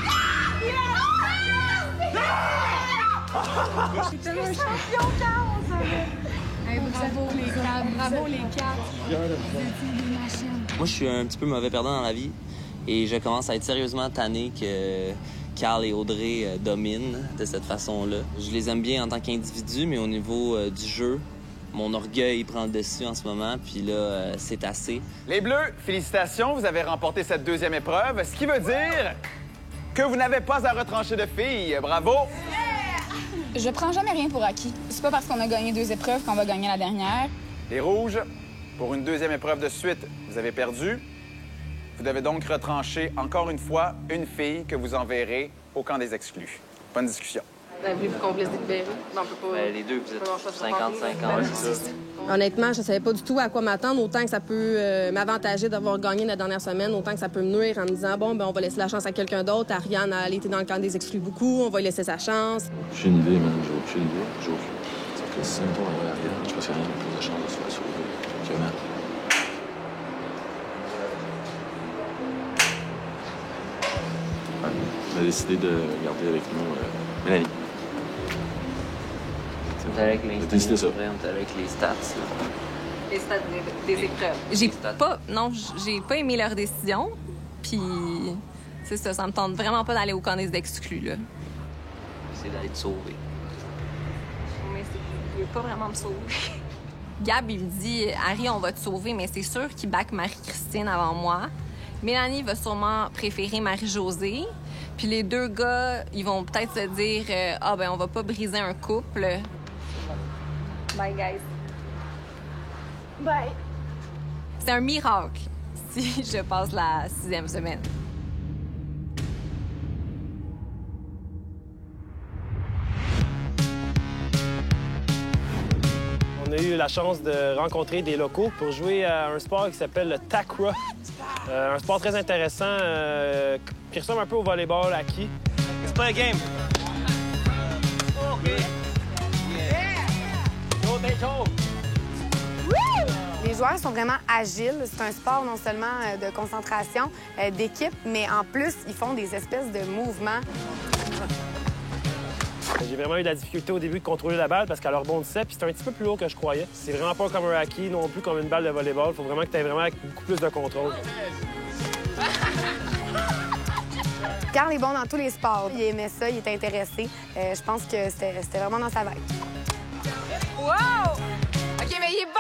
God! Yeah! C'est tellement un champion, Carole! Hey, bravo les gars, bravo les quatre. Vous étiez des machines. Moi, je suis un petit peu mauvais perdant dans la vie et je commence à être sérieusement tanné que Carl et Audrey dominent de cette façon-là. Je les aime bien en tant qu'individus, mais au niveau du jeu, mon orgueil prend le dessus en ce moment, puis là, c'est assez. Les Bleus, félicitations, vous avez remporté cette deuxième épreuve, ce qui veut dire que vous n'avez pas à retrancher de filles. Bravo! Je prends jamais rien pour acquis. C'est pas parce qu'on a gagné 2 épreuves qu'on va gagner la dernière. Les Rouges, pour une deuxième épreuve de suite, vous avez perdu. Vous devez donc retrancher encore une fois une fille que vous enverrez au camp des exclus. Bonne discussion. Voulez-vous qu'on vous laisse délibérer? Non, on peut pas... Les deux, vous êtes 50-50. Honnêtement, je savais pas du tout à quoi m'attendre. Autant que ça peut m'avantager d'avoir gagné la dernière semaine, autant que ça peut me nuire en me disant, bon, ben on va laisser la chance à quelqu'un d'autre. Ariane, elle était dans le camp des exclus beaucoup, on va lui laisser sa chance. J'ai une idée, man. J'ai aucune idée. J'ai aucune. Sauf que si, mettons, elle va à Ariane, je pense qu'il y a plus de chance de se faire sauver que Matt. On a décidé de garder avec nous Mélanie. On est avec les décidé ça. On est avec les stats. Là. Les stats des épreuves. J'ai pas aimé leur décision. Puis, c'est ça, ça me tente vraiment pas d'aller au camp des exclus, là. C'est d'aller te sauver. Mais il veut pas vraiment me sauver. Gab, il me dit, Harry, on va te sauver, mais c'est sûr qu'il back Marie-Christine avant moi. Mélanie va sûrement préférer Marie-Josée. Puis les deux gars, ils vont peut-être se dire ah ben on va pas briser un couple. Bye guys. Bye. C'est un miracle si je passe la 6e semaine. On a eu la chance de rencontrer des locaux pour jouer à un sport qui s'appelle le Tacra. Un sport très intéressant qui ressemble un peu au volleyball acquis. Let's play a game. Les joueurs sont vraiment agiles. C'est un sport non seulement de concentration, d'équipe, mais en plus, ils font des espèces de mouvements. J'ai vraiment eu de la difficulté au début de contrôler la balle parce qu'elle rebondissait, puis c'était un petit peu plus lourd que je croyais. C'est vraiment pas comme un hockey, non plus comme une balle de volleyball. Il faut vraiment que tu aies vraiment beaucoup plus de contrôle. Carl est bon dans tous les sports. Il aimait ça, il était intéressé. Je pense que c'était vraiment dans sa veine. Wow! OK, mais il est bon!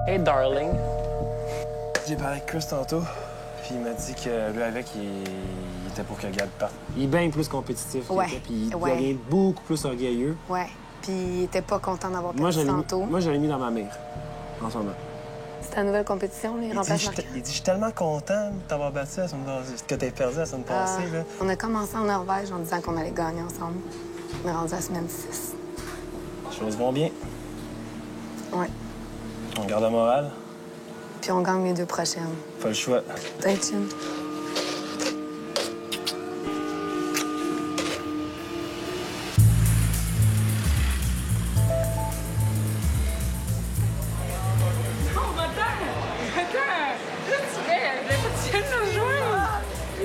Hey, darling. J'ai parlé avec Chris tantôt, puis il m'a dit que lui, avec, il était pour que Gab parte. Il est bien plus compétitif. Ouais. Puis il devient beaucoup plus orgueilleux. Ouais. Puis il était pas content d'avoir perdu tantôt. Moi, je l'ai mis dans ma mire, en ce moment. C'est ta nouvelle compétition, les remplacements. Il dit, je suis tellement content de t'avoir battu la semaine passée, que t'aies perdu la semaine passée. Là. On a commencé en Norvège en disant qu'on allait gagner ensemble. On est rendu à la semaine 6. Les choses vont bien. Ouais. On garde le moral. puis on gagne les 2 prochaines. Pas le choix. Peut-être une.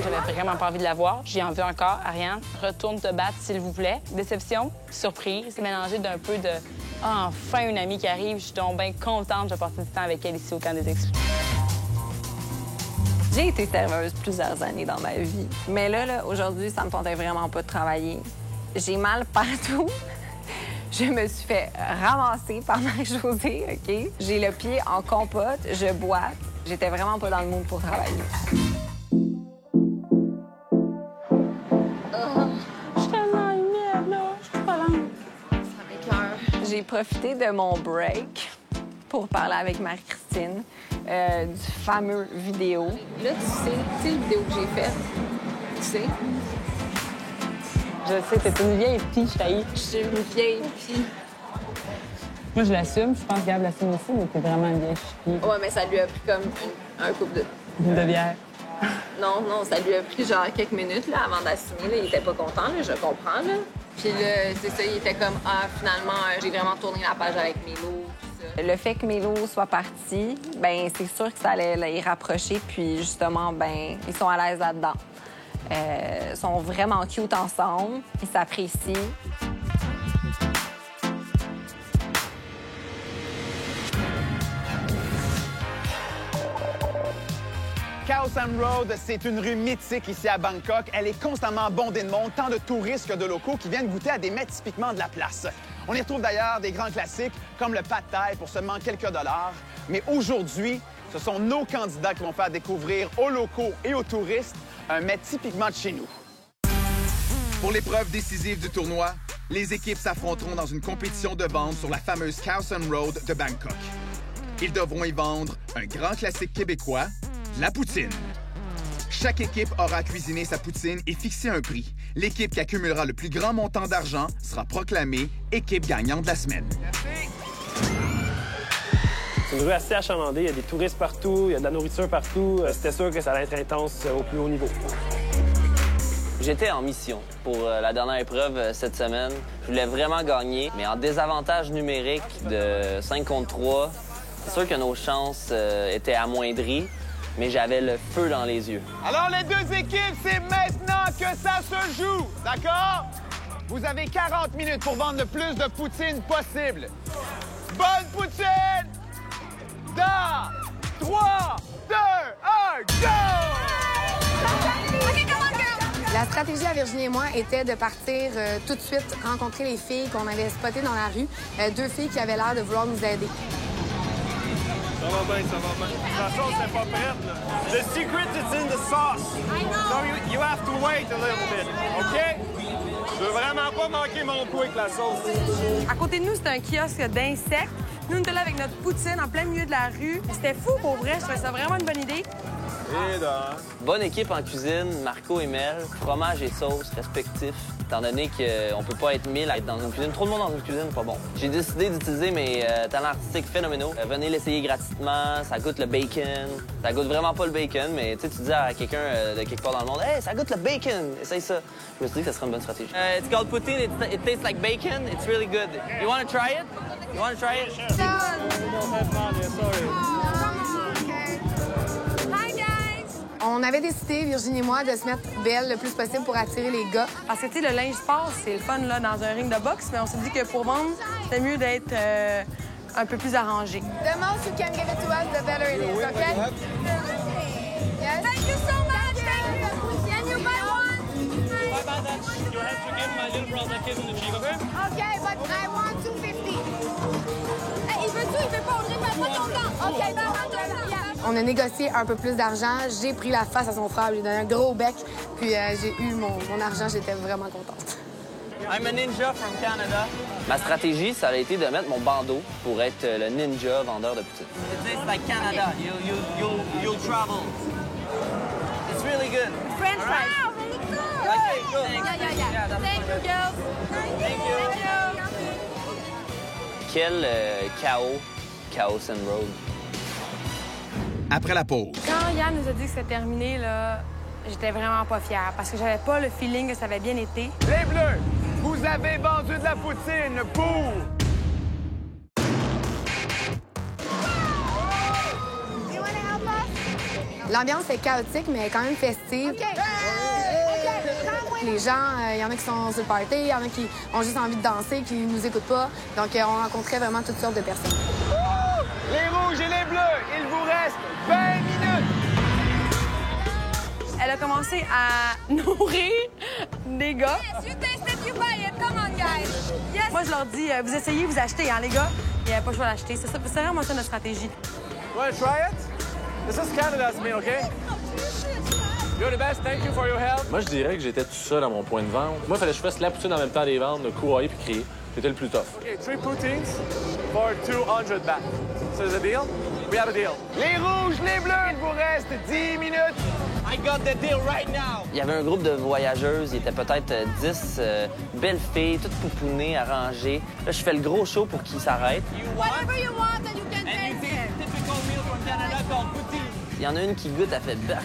J'avais vraiment pas envie de la voir. J'y en veux encore. Ariane, retourne te battre, s'il vous plaît. Déception, surprise, mélangé d'un peu de « Ah, enfin une amie qui arrive, je suis donc bien contente de passer du temps avec elle ici au camp des exclus. » J'ai été serveuse plusieurs années dans ma vie. Mais là aujourd'hui, ça me tentait vraiment pas de travailler. J'ai mal partout. Je me suis fait ramasser par Marie-Josée, OK? J'ai le pied en compote, je boite. J'étais vraiment pas dans le mood pour travailler. J'ai profité de mon break pour parler avec Marie-Christine du fameux vidéo. Là, tu sais la vidéo que j'ai faite? Tu sais? Je sais, t'es une vieille fille, je t'haïs. Je suis une vieille fille. Moi, je l'assume. Je pense que Gab l'assume aussi, mais t'es vraiment une vieille fille. Ouais, mais ça lui a pris comme un couple de bière. Non, ça lui a pris genre quelques minutes là, avant d'assumer. Là. Il était pas content, là, je comprends. Là. Puis là, c'est ça, il était comme « Ah, finalement, j'ai vraiment tourné la page avec Mélo. » tout ça. Le fait que Mélo soit parti, ben c'est sûr que ça allait les rapprocher. Puis justement, ben ils sont à l'aise là-dedans. Ils sont vraiment cute ensemble. Ils s'apprécient. Khao San Road, c'est une rue mythique ici à Bangkok. Elle est constamment bondée de monde, tant de touristes que de locaux qui viennent goûter à des mets typiquement de la place. On y retrouve d'ailleurs des grands classiques comme le pad thai pour seulement quelques dollars. Mais aujourd'hui, ce sont nos candidats qui vont faire découvrir aux locaux et aux touristes un mets typiquement de chez nous. Pour l'épreuve décisive du tournoi, les équipes s'affronteront dans une compétition de vente sur la fameuse Khao San Road de Bangkok. Ils devront y vendre un grand classique québécois, la poutine. Chaque équipe aura cuisiné sa poutine et fixé un prix. L'équipe qui accumulera le plus grand montant d'argent sera proclamée équipe gagnante de la semaine. C'est une rue assez achalandée, il y a des touristes partout, il y a de la nourriture partout. C'était sûr que ça allait être intense au plus haut niveau. J'étais en mission pour la dernière épreuve cette semaine. Je voulais vraiment gagner, mais en désavantage numérique de 5 contre 3, c'est sûr que nos chances étaient amoindries, mais j'avais le feu dans les yeux. Alors, les deux équipes, c'est maintenant que ça se joue, d'accord? Vous avez 40 minutes pour vendre le plus de poutine possible. Bonne poutine! Dans 3, 2, 1, go! La stratégie à Virginie et moi était de partir tout de suite rencontrer les filles qu'on avait spottées dans la rue. 2 filles qui avaient l'air de vouloir nous aider. Ça va bien, ça va bien. La sauce n'est pas prête, là. The secret is in the sauce. I know. So you have to wait a little bit, OK? Je veux vraiment pas manquer mon coup avec la sauce. À côté de nous, c'est un kiosque d'insectes. Nous, on était là avec notre poutine en plein milieu de la rue. C'était fou, pour vrai. Je trouvais ça vraiment une bonne idée. Bonne équipe en cuisine, Marco et Mel, fromage et sauce respectifs, étant donné qu'on peut pas être 1000 à être dans une cuisine. Trop de monde dans une cuisine, pas bon. J'ai décidé d'utiliser mes talents artistiques phénoménaux. Venez l'essayer gratuitement, ça goûte le bacon. Ça goûte vraiment pas le bacon, mais tu dis à quelqu'un de quelque part dans le monde « Hey, ça goûte le bacon! » Essaye ça. Je me suis dit que ça serait une bonne stratégie. It's called poutine, it tastes like bacon, it's really good. You want to try it? You want to try it? On avait décidé, Virginie et moi, de se mettre belle le plus possible pour attirer les gars. Parce que, tu sais, le linge passe, c'est le fun, là, dans un ring de boxe, mais on s'est dit que pour vendre, c'était mieux d'être un peu plus arrangé. The most you can give it to us, the better it is, okay? Yes. Thank you so much. Thank you. Can you buy one? You have to give my little brother a kiss on the cheek, okay? Okay, but I want 250. Hey, il veut tout, il veut pas. On est pas ton temps. OK, ben, on a négocié un peu plus d'argent. J'ai pris la face à son frère, j'ai donné un gros bec, puis j'ai eu mon argent. J'étais vraiment contente. I'm a ninja from Canada. Ma stratégie, ça a été de mettre mon bandeau pour être le ninja vendeur de poutine. It's like Canada. You'll travel. It's really good. French fries. Wow, really cool. Okay, cool. Yeah. Thank you, girls. Thank you. Quel Khao San Road. après la pause. Quand Yann nous a dit que c'était terminé, là, j'étais vraiment pas fière parce que j'avais pas le feeling que ça avait bien été. Les Bleus, vous avez vendu de la poutine pour... L'ambiance est chaotique, mais quand même festive. Les gens, il y en a qui sont sur le party, il y en a qui ont juste envie de danser, qui nous écoutent pas. Donc, on rencontrait vraiment toutes sortes de personnes. Les rouges et les bleus, il vous reste 20 minutes! Elle a commencé à nourrir des gars. Moi, je leur dis, vous essayez, vous achetez, hein, les gars? Il n'y avait pas le choix d'acheter. C'est vraiment ça notre stratégie. You want to try it? This is Canada's meal, okay? You're the best. Thank you for your help. Moi, je dirais que j'étais tout seul à mon point de vente. Moi, il fallait que je fasse la poutine en même temps des ventes, de courir puis crier. J'étais le plus tough. OK, 3 poutines for 200 baht. So, is a deal? We have a deal. Les rouges, les bleus, il vous reste 10 minutes. I got the deal right now. Il y avait un groupe de voyageuses, il était peut-être 10 belles filles, toutes poupounées, arrangées. Là, je fais le gros show pour qu'ils s'arrêtent. Whatever you want and you can taste it. Typical meal from Canada called poutine. Il y en a une qui goûte, elle fait bac.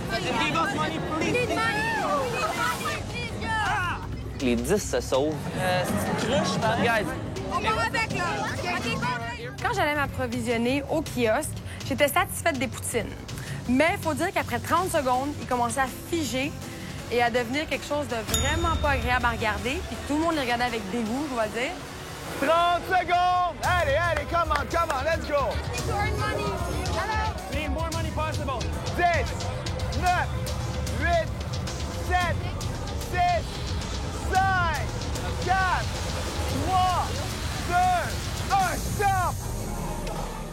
Les 10 se sauvent. C'est une cruche, bad guys. On part avec, là. Quand j'allais m'approvisionner au kiosque, j'étais satisfaite des poutines. Mais il faut dire qu'après 30 secondes, il commençait à figer et à devenir quelque chose de vraiment pas agréable à regarder. Puis tout le monde les regardait avec dégoût, je dois dire. 30 secondes! Allez, allez, come on, let's go! Need more money possible. 10, 9, 8, 7, 6, 5, 4, 3, 2, 1, stop!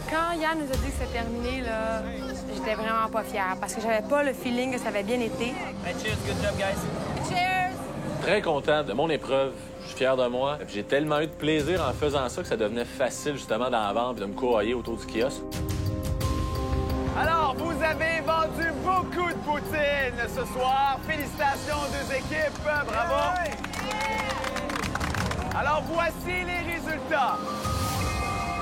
Quand Yann nous a dit que c'était terminé, là, j'étais vraiment pas fière parce que j'avais pas le feeling que ça avait bien été. Hey, cheers, good job, guys. Cheers! Très content de mon épreuve. Je suis fier de moi. J'ai tellement eu de plaisir en faisant ça que ça devenait facile, justement, dans la vente et de me courroyer autour du kiosque. Alors, vous avez vendu beaucoup de poutine ce soir. Félicitations aux deux équipes. Bravo. Alors, voici les résultats.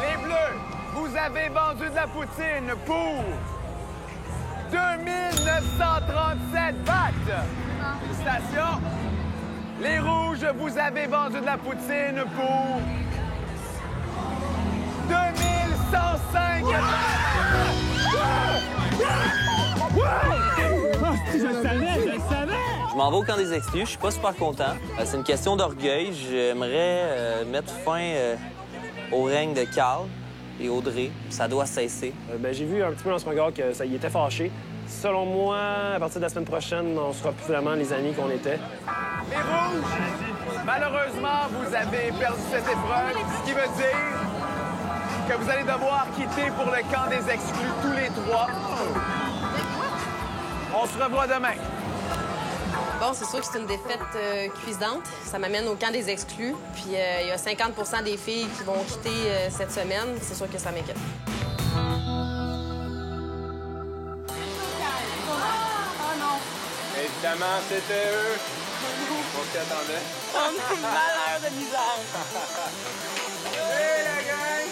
Les Bleus, vous avez vendu de la poutine pour 2937 bahts. Félicitations. Les Rouges, vous avez vendu de la poutine pour 2105 Je m'en vais au camp des exclus, je suis pas super content. C'est une question d'orgueil. J'aimerais mettre fin au règne de Carl et Audrey. Ça doit cesser. J'ai vu un petit peu dans son regard qu'il était fâché. Selon moi, à partir de la semaine prochaine, on sera plus vraiment les amis qu'on était. Les Rouges, malheureusement, vous avez perdu cette épreuve, ce qui veut dire que vous allez devoir quitter pour le camp des exclus tous les trois. On se revoit demain. Bon, c'est sûr que c'est une défaite cuisante. Ça m'amène au camp des exclus. Puis il y a 50 des filles qui vont quitter cette semaine. C'est sûr que ça m'inquiète. Évidemment, c'était eux. On s'y attendait. On a une malheur de misère. Hey, la gang!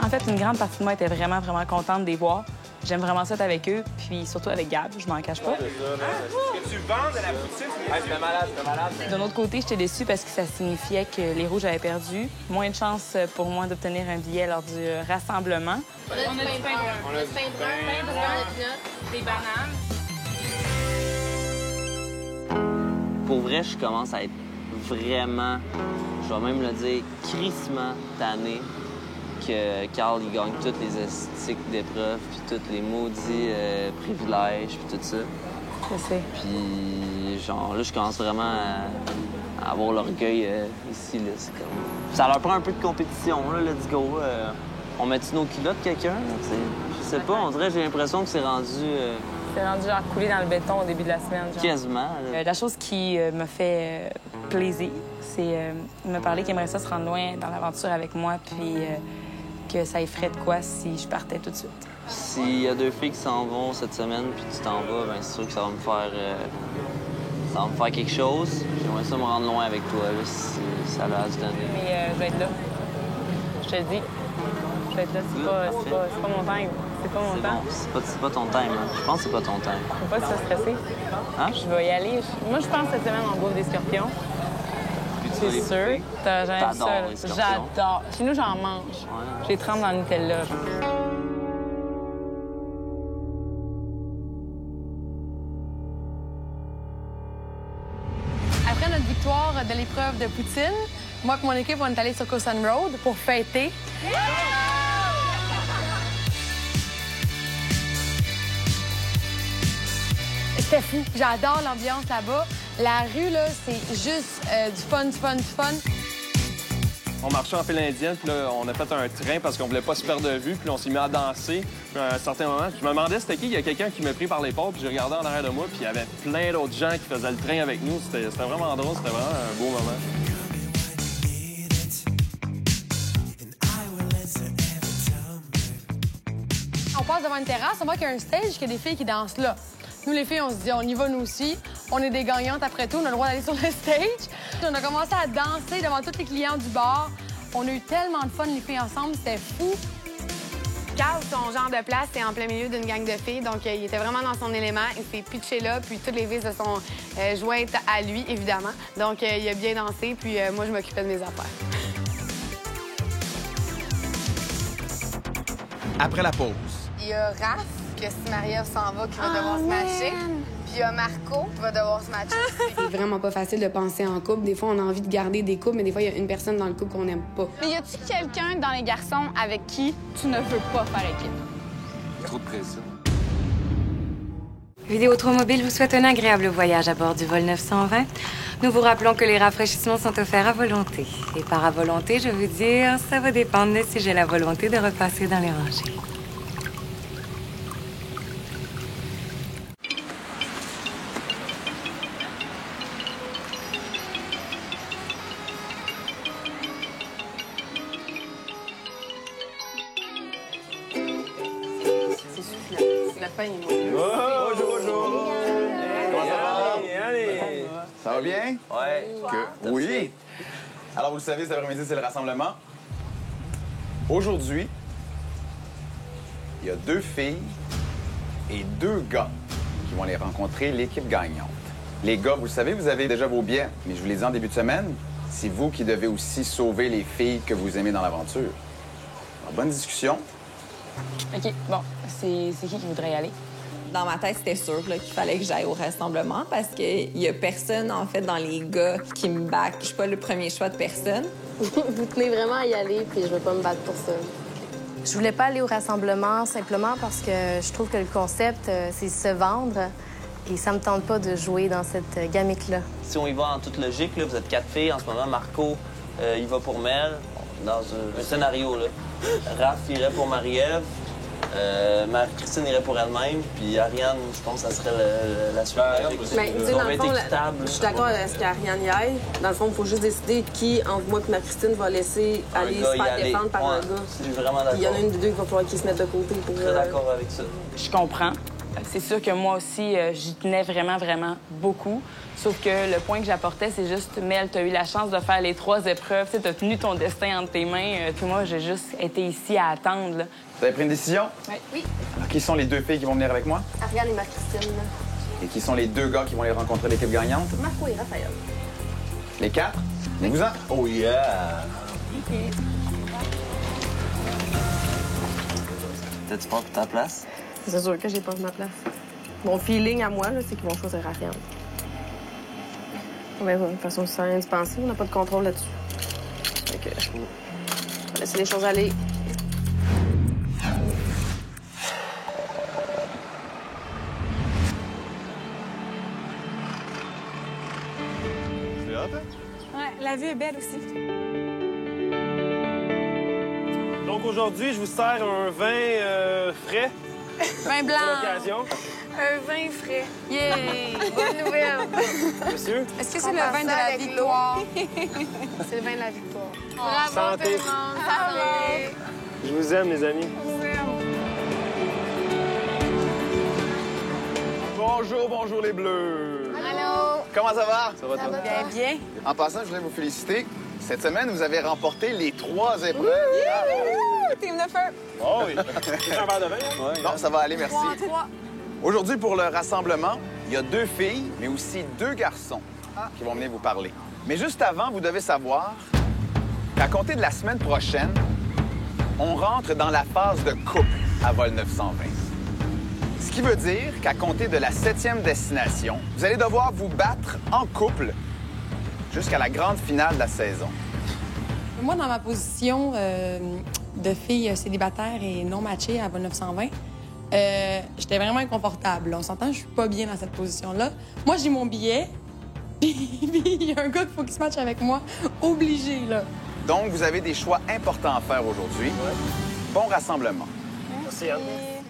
En fait, une grande partie de moi était vraiment, vraiment contente de les voir. J'aime vraiment ça être avec eux, puis surtout avec Gab, je m'en cache pas. Est-ce que tu vends de la poutine? C'était malade, c'était malade. D'un autre côté, j'étais déçue parce que ça signifiait que les Rouges avaient perdu. Moins de chances pour moi d'obtenir un billet lors du rassemblement. On a du pain brun. On a du pain brun, des bananes. Pour vrai, je commence à être vraiment, je vais même le dire, crissement tanné que Carl, il gagne toutes les esthétiques d'épreuves, puis tous les maudits privilèges, puis tout ça. Je sais. Puis, genre, là, je commence vraiment à avoir l'orgueil ici, là. C'est comme... Ça leur prend un peu de compétition, là, let's go. On met-tu nos culottes, quelqu'un? Je sais pas, on dirait, j'ai l'impression que c'est rendu... C'est rendu genre coulé dans le béton au début de la semaine. Genre. Quasiment. La chose qui me fait plaisir, c'est me parler qu'il aimerait ça se rendre loin dans l'aventure avec moi, puis que ça effraie de quoi si je partais tout de suite. S'il y a deux filles qui s'en vont cette semaine, puis tu t'en vas, bien c'est sûr que ça va me faire quelque chose. J'aimerais ça me rendre loin avec toi, là, si ça a à se donner. Mais je vais être là. Je te le dis. Je vais être là. C'est pas mon time. C'est pas mon temps. Bon, c'est pas ton time. Hein. Je pense que c'est pas ton time. Faut pas que ça stresser. Hein? Je vais y aller. Moi, je pense cette semaine, on bouffe des scorpions. C'est sûr. T'as jamais vu ça, là. les scorpions? J'adore. Chez nous, j'en mange. Je les trempe dans le Nutella, genre. Après notre victoire de l'épreuve de poutine, moi et mon équipe, on est allés sur Coast Road pour fêter. C'était fou. J'adore l'ambiance là-bas. La rue, là, c'est juste du fun. On marchait en file indienne, puis là, on a fait un train parce qu'on voulait pas se perdre de vue, puis on s'est mis à danser. Puis à un certain moment, je me demandais c'était qui. Il y a quelqu'un qui m'a pris par l'épaule, puis j'ai regardé en arrière de moi, puis il y avait plein d'autres gens qui faisaient le train avec nous. C'était vraiment drôle, c'était vraiment un beau moment. On passe devant une terrasse, on voit qu'il y a un stage, qu'il y a des filles qui dansent là. Nous, les filles, on se dit, on y va nous aussi. On est des gagnantes après tout, on a le droit d'aller sur le stage. On a commencé à danser devant tous les clients du bar. On a eu tellement de fun, les filles, ensemble, c'était fou. Carl, son genre de place, c'est en plein milieu d'une gang de filles, donc il était vraiment dans son élément. Il s'est pitché là, puis toutes les filles se sont jointes à lui, évidemment. Donc il a bien dansé, puis moi, je m'occupais de mes affaires. Après la pause, Il y a Raph, que si Marie-Ève s'en va, qui va devoir se matcher. Puis il y a Marco, qui va devoir se matcher. C'est vraiment pas facile de penser en couple. Des fois, on a envie de garder des couples, mais des fois, il y a une personne dans le couple qu'on n'aime pas. Mais y a-tu quelqu'un dans les garçons avec qui tu ne veux pas faire équipe? Trop de pression. Vidéotron Mobile vous souhaite un agréable voyage à bord du vol 920. Nous vous rappelons que les rafraîchissements sont offerts à volonté. Et par à volonté, je veux dire, ça va dépendre de si j'ai la volonté de repasser dans les rangées. Bonjour. Comment ça va? Allez. Ça va bien? Ouais. Oui. Alors, vous le savez, cet après-midi, c'est le rassemblement. Aujourd'hui, il y a 2 filles et 2 gars qui vont aller rencontrer l'équipe gagnante. Les gars, vous le savez, vous avez déjà vos billets, mais je vous l'ai dit en début de semaine, c'est vous qui devez aussi sauver les filles que vous aimez dans l'aventure. Alors, bonne discussion. OK, bon, c'est qui voudrait y aller? Dans ma tête, c'était sûr là, qu'il fallait que j'aille au rassemblement parce qu'il y a personne, en fait, dans les gars qui me back. Je suis pas le premier choix de personne. Vous tenez vraiment à y aller, puis je veux pas me battre pour ça. Je voulais pas aller au rassemblement simplement parce que je trouve que le concept, c'est se vendre. Et ça me tente pas de jouer dans cette gamique-là. Si on y va en toute logique, là, vous êtes 4 filles. En ce moment, Marco, il va pour Mel, dans un scénario. Là. Raph irait pour Marie-Ève. Marie-Christine irait pour elle-même, puis Ariane, je pense que ça serait la suite. Mais, tu sais, dans le fond, je suis d'accord avec ce qu'Ariane y aille. Dans le fond, il faut juste décider qui, entre moi et Marie-Christine, va laisser aller se faire défendre par un gars. Je suis vraiment d'accord. Il y en a une des deux qui va falloir qu'ils se mettent de côté pour... Très d'accord avec ça. Je comprends. C'est sûr que moi aussi, j'y tenais vraiment, vraiment beaucoup. Sauf que le point que j'apportais, c'est juste, Mel, tu as eu la chance de faire les 3 épreuves. Tu as tenu ton destin entre tes mains. Puis moi, j'ai juste été ici à attendre. Là. Vous avez pris une décision? Oui. Alors, qui sont les 2 filles qui vont venir avec moi? Ariane et Marie-Christine. Et qui sont les 2 gars qui vont aller rencontrer l'équipe gagnante? Marco et Raphaël. Les 4? Venez-vous-en. Oh yeah! T'as-tu peur pour ta place? C'est sûr que j'ai pas ma place. Mon feeling à moi, là, c'est qu'ils vont choisir Ariane. Ben, de toute façon, c'est rien de penser, on n'a pas de contrôle là-dessus. Fait que, on va laisser les choses aller. C'est hot, hein? Ouais, la vue est belle aussi. Donc aujourd'hui, je vous sers un vin frais. Vin blanc. Pour l'occasion. Un vin frais. Yeah! Bonne nouvelle. Monsieur? Est-ce que c'est le vin de la victoire? C'est le vin de la victoire. Bravo Santé. tout le monde. Santé. Je vous aime, les amis. Bonjour les Bleus! Allô? Comment ça va? Ça va, toi? Bien. En passant, je voulais vous féliciter. Cette semaine, vous avez remporté les 3 épreuves. Team de feu! Oh oui. Un verre de vin, hein? Non, ça va aller, merci. 3. Aujourd'hui, pour le rassemblement, il y a 2 filles, mais aussi 2 garçons qui vont venir vous parler. Mais juste avant, vous devez savoir qu'à compter de la semaine prochaine, on rentre dans la phase de couple à Vol 920. Ce qui veut dire qu'à compter de la 7e destination, vous allez devoir vous battre en couple jusqu'à la grande finale de la saison. Moi, dans ma position de fille célibataire et non matchée à Vol 920, j'étais vraiment inconfortable. On s'entend, je suis pas bien dans cette position-là. Moi, j'ai mon billet, puis il y a un gars qu'il faut qu'il se matche avec moi, obligé, là. Donc, vous avez des choix importants à faire aujourd'hui. Bon rassemblement. Merci, Anne.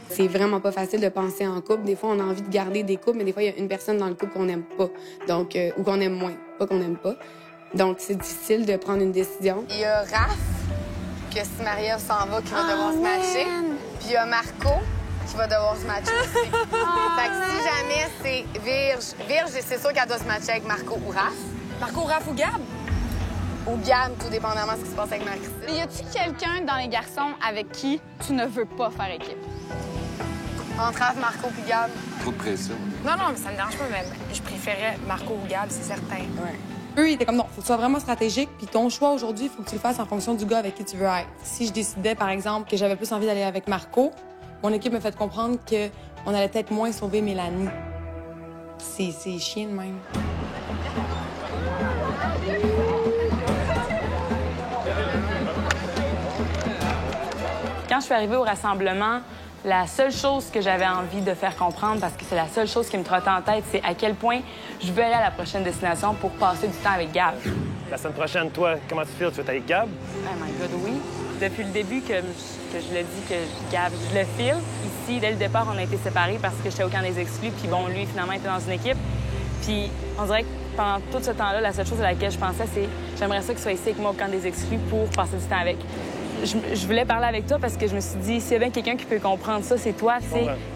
C'est vraiment pas facile de penser en couple. Des fois, on a envie de garder des couples, mais des fois, il y a une personne dans le couple qu'on n'aime pas. Donc, ou qu'on aime moins, pas qu'on n'aime pas. Donc, c'est difficile de prendre une décision. Il y a Raph, que si Marie-Ève s'en va, qui va devoir se matcher. Puis il y a Marco, qui va devoir se matcher aussi. Fait que si jamais c'est Virge, c'est sûr qu'elle doit se matcher avec Marco ou Raph. Marco, Raph ou Gab? Ou Gab, tout dépendamment de ce qui se passe avec Marie-Christine. Y a-tu quelqu'un dans les garçons avec qui tu ne veux pas faire équipe? Entre Raph, Marco puis Gab. Trop de pression. Non, mais ça me dérange pas, mais je préférais Marco ou Gab, c'est certain. Ouais. Eux, ils étaient comme non, faut que tu sois vraiment stratégique, puis ton choix aujourd'hui, il faut que tu le fasses en fonction du gars avec qui tu veux être. Si je décidais, par exemple, que j'avais plus envie d'aller avec Marco, mon équipe me fait comprendre qu'on allait peut-être moins sauver Mélanie. C'est chiant de même. Quand je suis arrivée au rassemblement, la seule chose que j'avais envie de faire comprendre, parce que c'est la seule chose qui me trottait en tête, c'est à quel point je veux aller à la prochaine destination pour passer du temps avec Gab. La semaine prochaine, toi, comment tu files? Tu veux être avec Gab? Oh my God, oui. Depuis le début que je le dis que Gab, je le file. Ici, dès le départ, on a été séparés parce que j'étais au camp des exclus, puis bon, lui, finalement, était dans une équipe. Puis on dirait que pendant tout ce temps-là, la seule chose à laquelle je pensais, c'est j'aimerais ça qu'il soit ici avec moi au camp des exclus pour passer du temps avec. Je voulais parler avec toi parce que je me suis dit, s'il y a bien quelqu'un qui peut comprendre ça, c'est toi.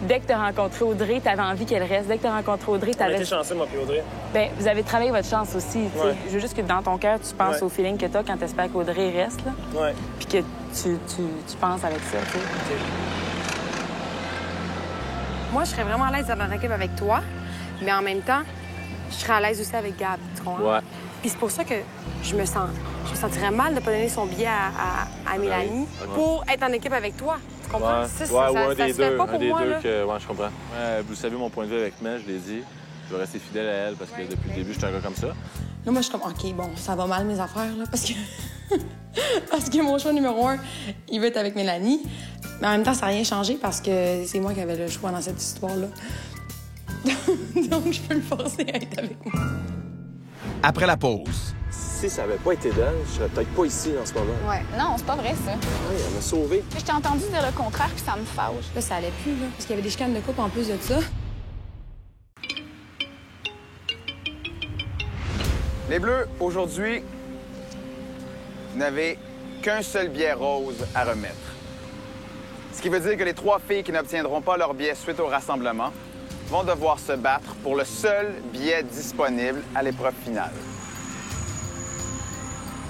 Dès que tu as rencontré Audrey, tu avais envie qu'elle reste. Dès que tu as rencontré Audrey, tu avais... On a été chanceux, moi puis Audrey. Bien, vous avez travaillé votre chance aussi. Ouais. Je veux juste que dans ton cœur, tu penses au feeling que tu as quand tu espères qu'Audrey reste. Là. Ouais. Puis que tu penses avec ça. T'sais. Moi, je serais vraiment à l'aise d'être dans l'équipe avec toi, mais en même temps, je serais à l'aise aussi avec Gab, tu comprends? Ouais. Puis c'est pour ça que je me sentirais mal de ne pas donner son billet à Mélanie pour être en équipe avec toi. Tu comprends? Ouais, Ça ou un se des fait deux. pas pour moi, là. Ouais, je comprends. Ouais, vous savez mon point de vue avec Mel, je l'ai dit. Je vais rester fidèle à elle parce que depuis le début, je suis un gars comme ça. Là, moi, je suis comme, OK, bon, ça va mal, mes affaires, là, parce que... parce que mon choix numéro 1, il veut être avec Mélanie. Mais en même temps, ça n'a rien changé parce que c'est moi qui avais le choix dans cette histoire-là. Donc, je peux le forcer à être avec moi. Après la pause. Si ça n'avait pas été d'elle, je serais peut-être pas ici en ce moment. Ouais. Non, c'est pas vrai, ça. Oui, elle m'a sauvé. Je t'ai entendu dire le contraire, puis ça me fâche. Là, ça allait plus, là, parce qu'il y avait des chicanes de couple en plus de ça. Les Bleus, aujourd'hui, vous n'avez qu'un seul billet rose à remettre. Ce qui veut dire que les 3 filles qui n'obtiendront pas leur billet suite au rassemblement vont devoir se battre pour le seul billet disponible à l'épreuve finale.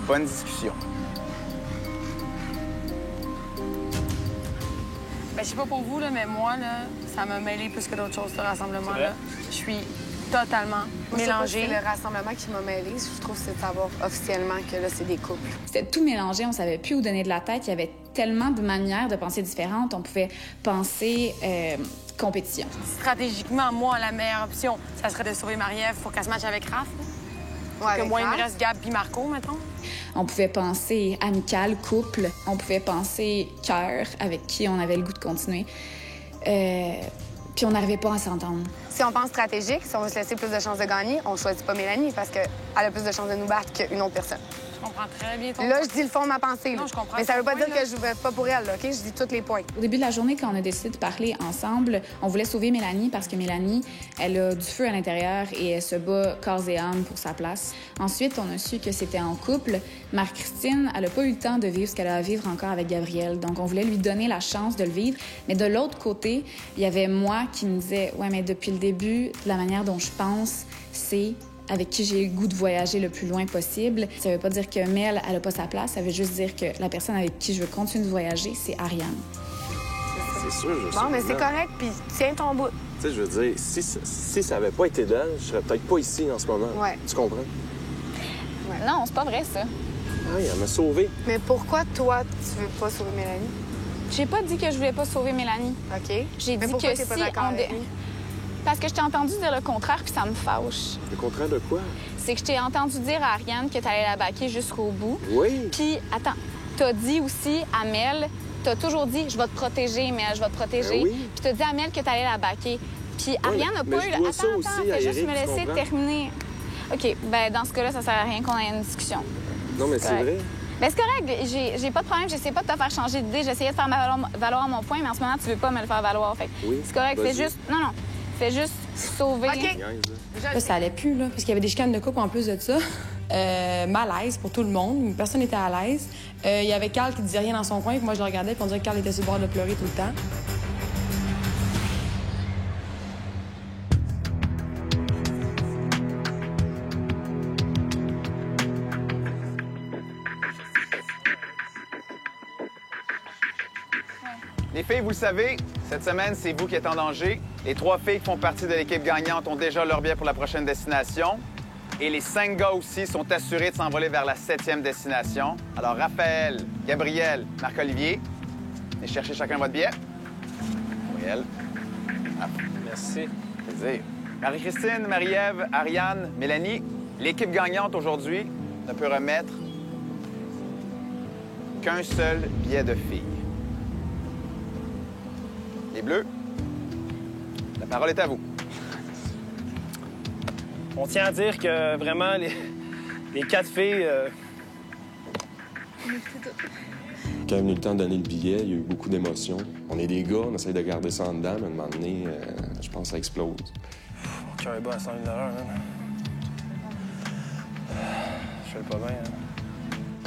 Bonne discussion. Ben, je sais pas pour vous, là, mais moi, là, ça m'a mêlé plus que d'autres choses, ce rassemblement-là. Je suis totalement mélangée. C'est le rassemblement qui m'a mêlée. Je trouve que c'est de savoir officiellement que là, c'est des couples. C'était tout mélangé, on savait plus où donner de la tête. Il y avait tellement de manières de penser différentes. On pouvait penser compétition. Stratégiquement, moi, la meilleure option, ça serait de sauver Marie-Ève pour qu'elle se matche avec Raph. Ouais, que moi, il me reste Gab puis Marco, mettons. On pouvait penser amical, couple. On pouvait penser cœur, avec qui on avait le goût de continuer. Puis on n'arrivait pas à s'entendre. Si on pense stratégique, si on veut se laisser plus de chances de gagner, on choisit pas Mélanie parce qu'elle a plus de chances de nous battre qu'une autre personne. Je comprends très bien ton Là, je dis le fond de ma pensée. Non, je comprends. Mais ça veut pas ton dire point, que je ne vote pas pour elle, là, OK? Je dis tous les points. Au début de la journée, quand on a décidé de parler ensemble, on voulait sauver Mélanie parce que Mélanie, elle a du feu à l'intérieur et elle se bat corps et âme pour sa place. Ensuite, on a su que c'était en couple. Marie-Christine, elle n'a pas eu le temps de vivre ce qu'elle a à vivre encore avec Gabriel. Donc, on voulait lui donner la chance de le vivre. Mais de l'autre côté, il y avait moi qui me disais « Ouais, mais depuis le début, la manière dont je pense, c'est avec qui j'ai eu le goût de voyager le plus loin possible. Ça veut pas dire que Mel, elle a pas sa place, ça veut juste dire que la personne avec qui je veux continuer de voyager, c'est Ariane. C'est sûr, je sais. Bon, mais c'est correct, puis tiens ton bout. Tu sais, je veux dire, si ça avait pas été d'elle, je serais peut-être pas ici en ce moment. Ouais. Tu comprends? Ouais. Non, c'est pas vrai, ça. Oui, elle m'a sauvé. Mais pourquoi, toi, tu veux pas sauver Mélanie? J'ai pas dit que je voulais pas sauver Mélanie. OK. J'ai dit pourquoi que t'es pas si d'accord on... avec lui? Parce que je t'ai entendu dire le contraire, puis ça me fâche. Le contraire de quoi? C'est que je t'ai entendu dire à Ariane que t'allais la baquer jusqu'au bout. Oui. Puis, attends, t'as dit aussi à Mel, t'as toujours dit « Je vais te protéger, Mel, je vais te protéger. Oui. Puis t'as dit à Mel que t'allais la baquer. Puis Ariane n'a pas eu... Attends, fais juste me laisser terminer. OK, ben dans ce cas-là, ça sert à rien qu'on ait une discussion. Non, mais c'est vrai. Ben c'est correct, j'ai pas de problème, j'essaie pas de te faire changer d'idée, j'essayais de faire valoir mon point, mais en ce moment, tu veux pas me le faire valoir. Fait oui, c'est correct, fais juste... Non, fais juste sauver... OK. Là, ça allait plus, là, parce qu'il y avait des chicanes de couple en plus de ça. Malaise pour tout le monde. Personne n'était à l'aise. Il y avait Carl qui disait rien dans son coin, puis moi, je le regardais, puis on dirait que Carl était sur le bord de pleurer tout le temps. Les filles, vous le savez, cette semaine, c'est vous qui êtes en danger. Les 3 filles qui font partie de l'équipe gagnante ont déjà leur billet pour la prochaine destination. Et les 5 gars aussi sont assurés de s'envoler vers la 7e destination. Alors, Raphaël, Gabriel, Marc-Olivier, venez chercher chacun votre billet. Gabriel. Merci. Plaisir. Marie-Christine, Marie-Ève, Ariane, Mélanie, l'équipe gagnante aujourd'hui ne peut remettre qu'un seul billet de filles. Les Bleus, la parole est à vous. On tient à dire que vraiment, les 4 filles... Quand est venu le temps de donner le billet, il y a eu beaucoup d'émotions. On est des gars, on essaie de garder ça en dedans, mais à un moment donné, je pense que ça explose. Mon cœur est bas à 100 000 $, hein. Je fais le pas bien,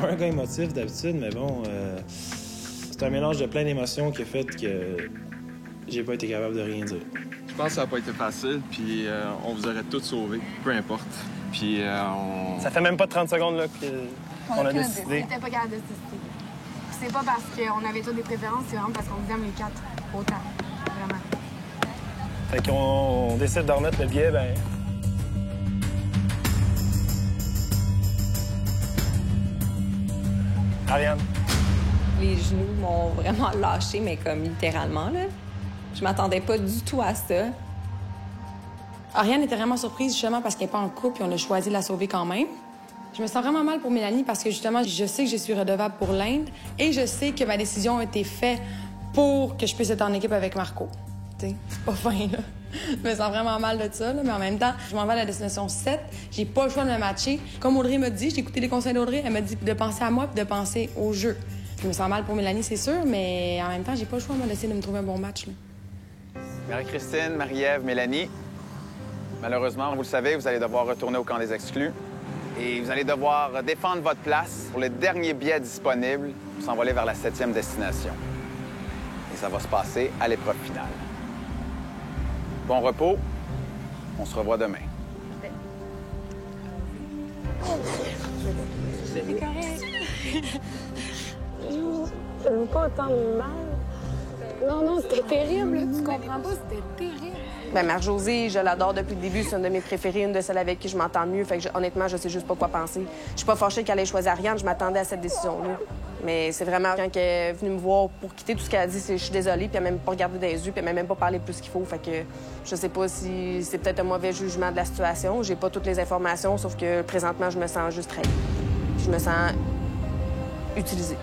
hein. Un gars émotif d'habitude, mais bon, c'est un mélange de plein d'émotions qui a fait que j'ai pas été capable de rien dire. Je pense que ça n'a pas été facile, puis on vous aurait tous sauvés, peu importe. Puis on... Ça fait même pas 30 secondes là, qu'on a décidé. On n'était pas capable de décider. C'est pas parce qu'on avait tous des préférences, c'est vraiment parce qu'on vous aime les 4 autant. Vraiment. Fait qu'on décide de remettre le billet, ben... Ariane. Les genoux m'ont vraiment lâché, mais comme littéralement, là. Je m'attendais pas du tout à ça. Ariane était vraiment surprise, justement, parce qu'elle n'est pas en couple et on a choisi de la sauver quand même. Je me sens vraiment mal pour Mélanie parce que, justement, je sais que je suis redevable pour l'Inde et je sais que ma décision a été faite pour que je puisse être en équipe avec Marco. Tu sais, c'est pas fin, là. Je me sens vraiment mal de ça, là, mais en même temps, je m'en vais à la destination 7. J'ai pas le choix de me matcher. Comme Audrey m'a dit, j'ai écouté les conseils d'Audrey, elle m'a dit de penser à moi et de penser au jeu. Je me sens mal pour Mélanie, c'est sûr, mais en même temps, j'ai pas le choix, moi, d'essayer de me trouver un bon match, là. Marie-Christine, Marie-Ève, Mélanie, malheureusement, vous le savez, vous allez devoir retourner au camp des exclus. Et vous allez devoir défendre votre place pour le dernier billet disponible pour s'envoler vers la 7e destination. Et ça va se passer à l'épreuve finale. Bon repos. On se revoit demain. C'est correct. Je veux pas autant de mal. Non, c'était terrible. Tu comprends pas? C'était terrible. Ben Marc-Josée, je l'adore depuis le début. C'est une de mes préférées, une de celles avec qui je m'entends mieux. Fait que honnêtement, je sais juste pas quoi penser. Je suis pas fâchée qu'elle ait choisi Ariane. Je m'attendais à cette décision-là. Mais c'est vraiment quand elle est venue me voir pour quitter tout ce qu'elle a dit, c'est je suis désolée, puis elle m'a même pas regardé dans les yeux, puis elle m'a même pas parlé plus qu'il faut. Fait que je sais pas si c'est peut-être un mauvais jugement de la situation. J'ai pas toutes les informations, sauf que présentement, je me sens juste trahie. Je me sens utilisée.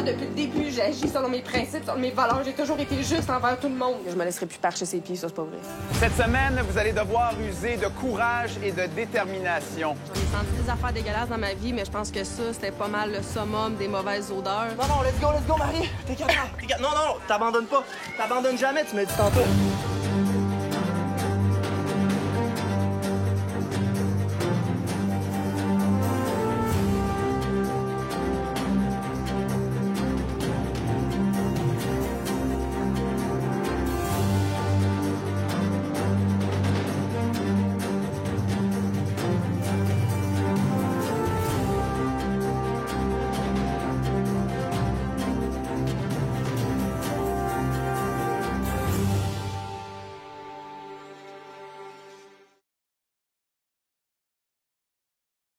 Depuis le début, j'ai agi selon mes principes, selon mes valeurs. J'ai toujours été juste envers tout le monde. Je me laisserai plus parcher ses pieds, ça, c'est pas vrai. Cette semaine, vous allez devoir user de courage et de détermination. J'en ai senti des affaires dégueulasses dans ma vie, mais je pense que ça, c'était pas mal le summum des mauvaises odeurs. Non, let's go, Marie. T'es capable. Non, t'abandonnes pas. T'abandonnes jamais, tu me dis tantôt.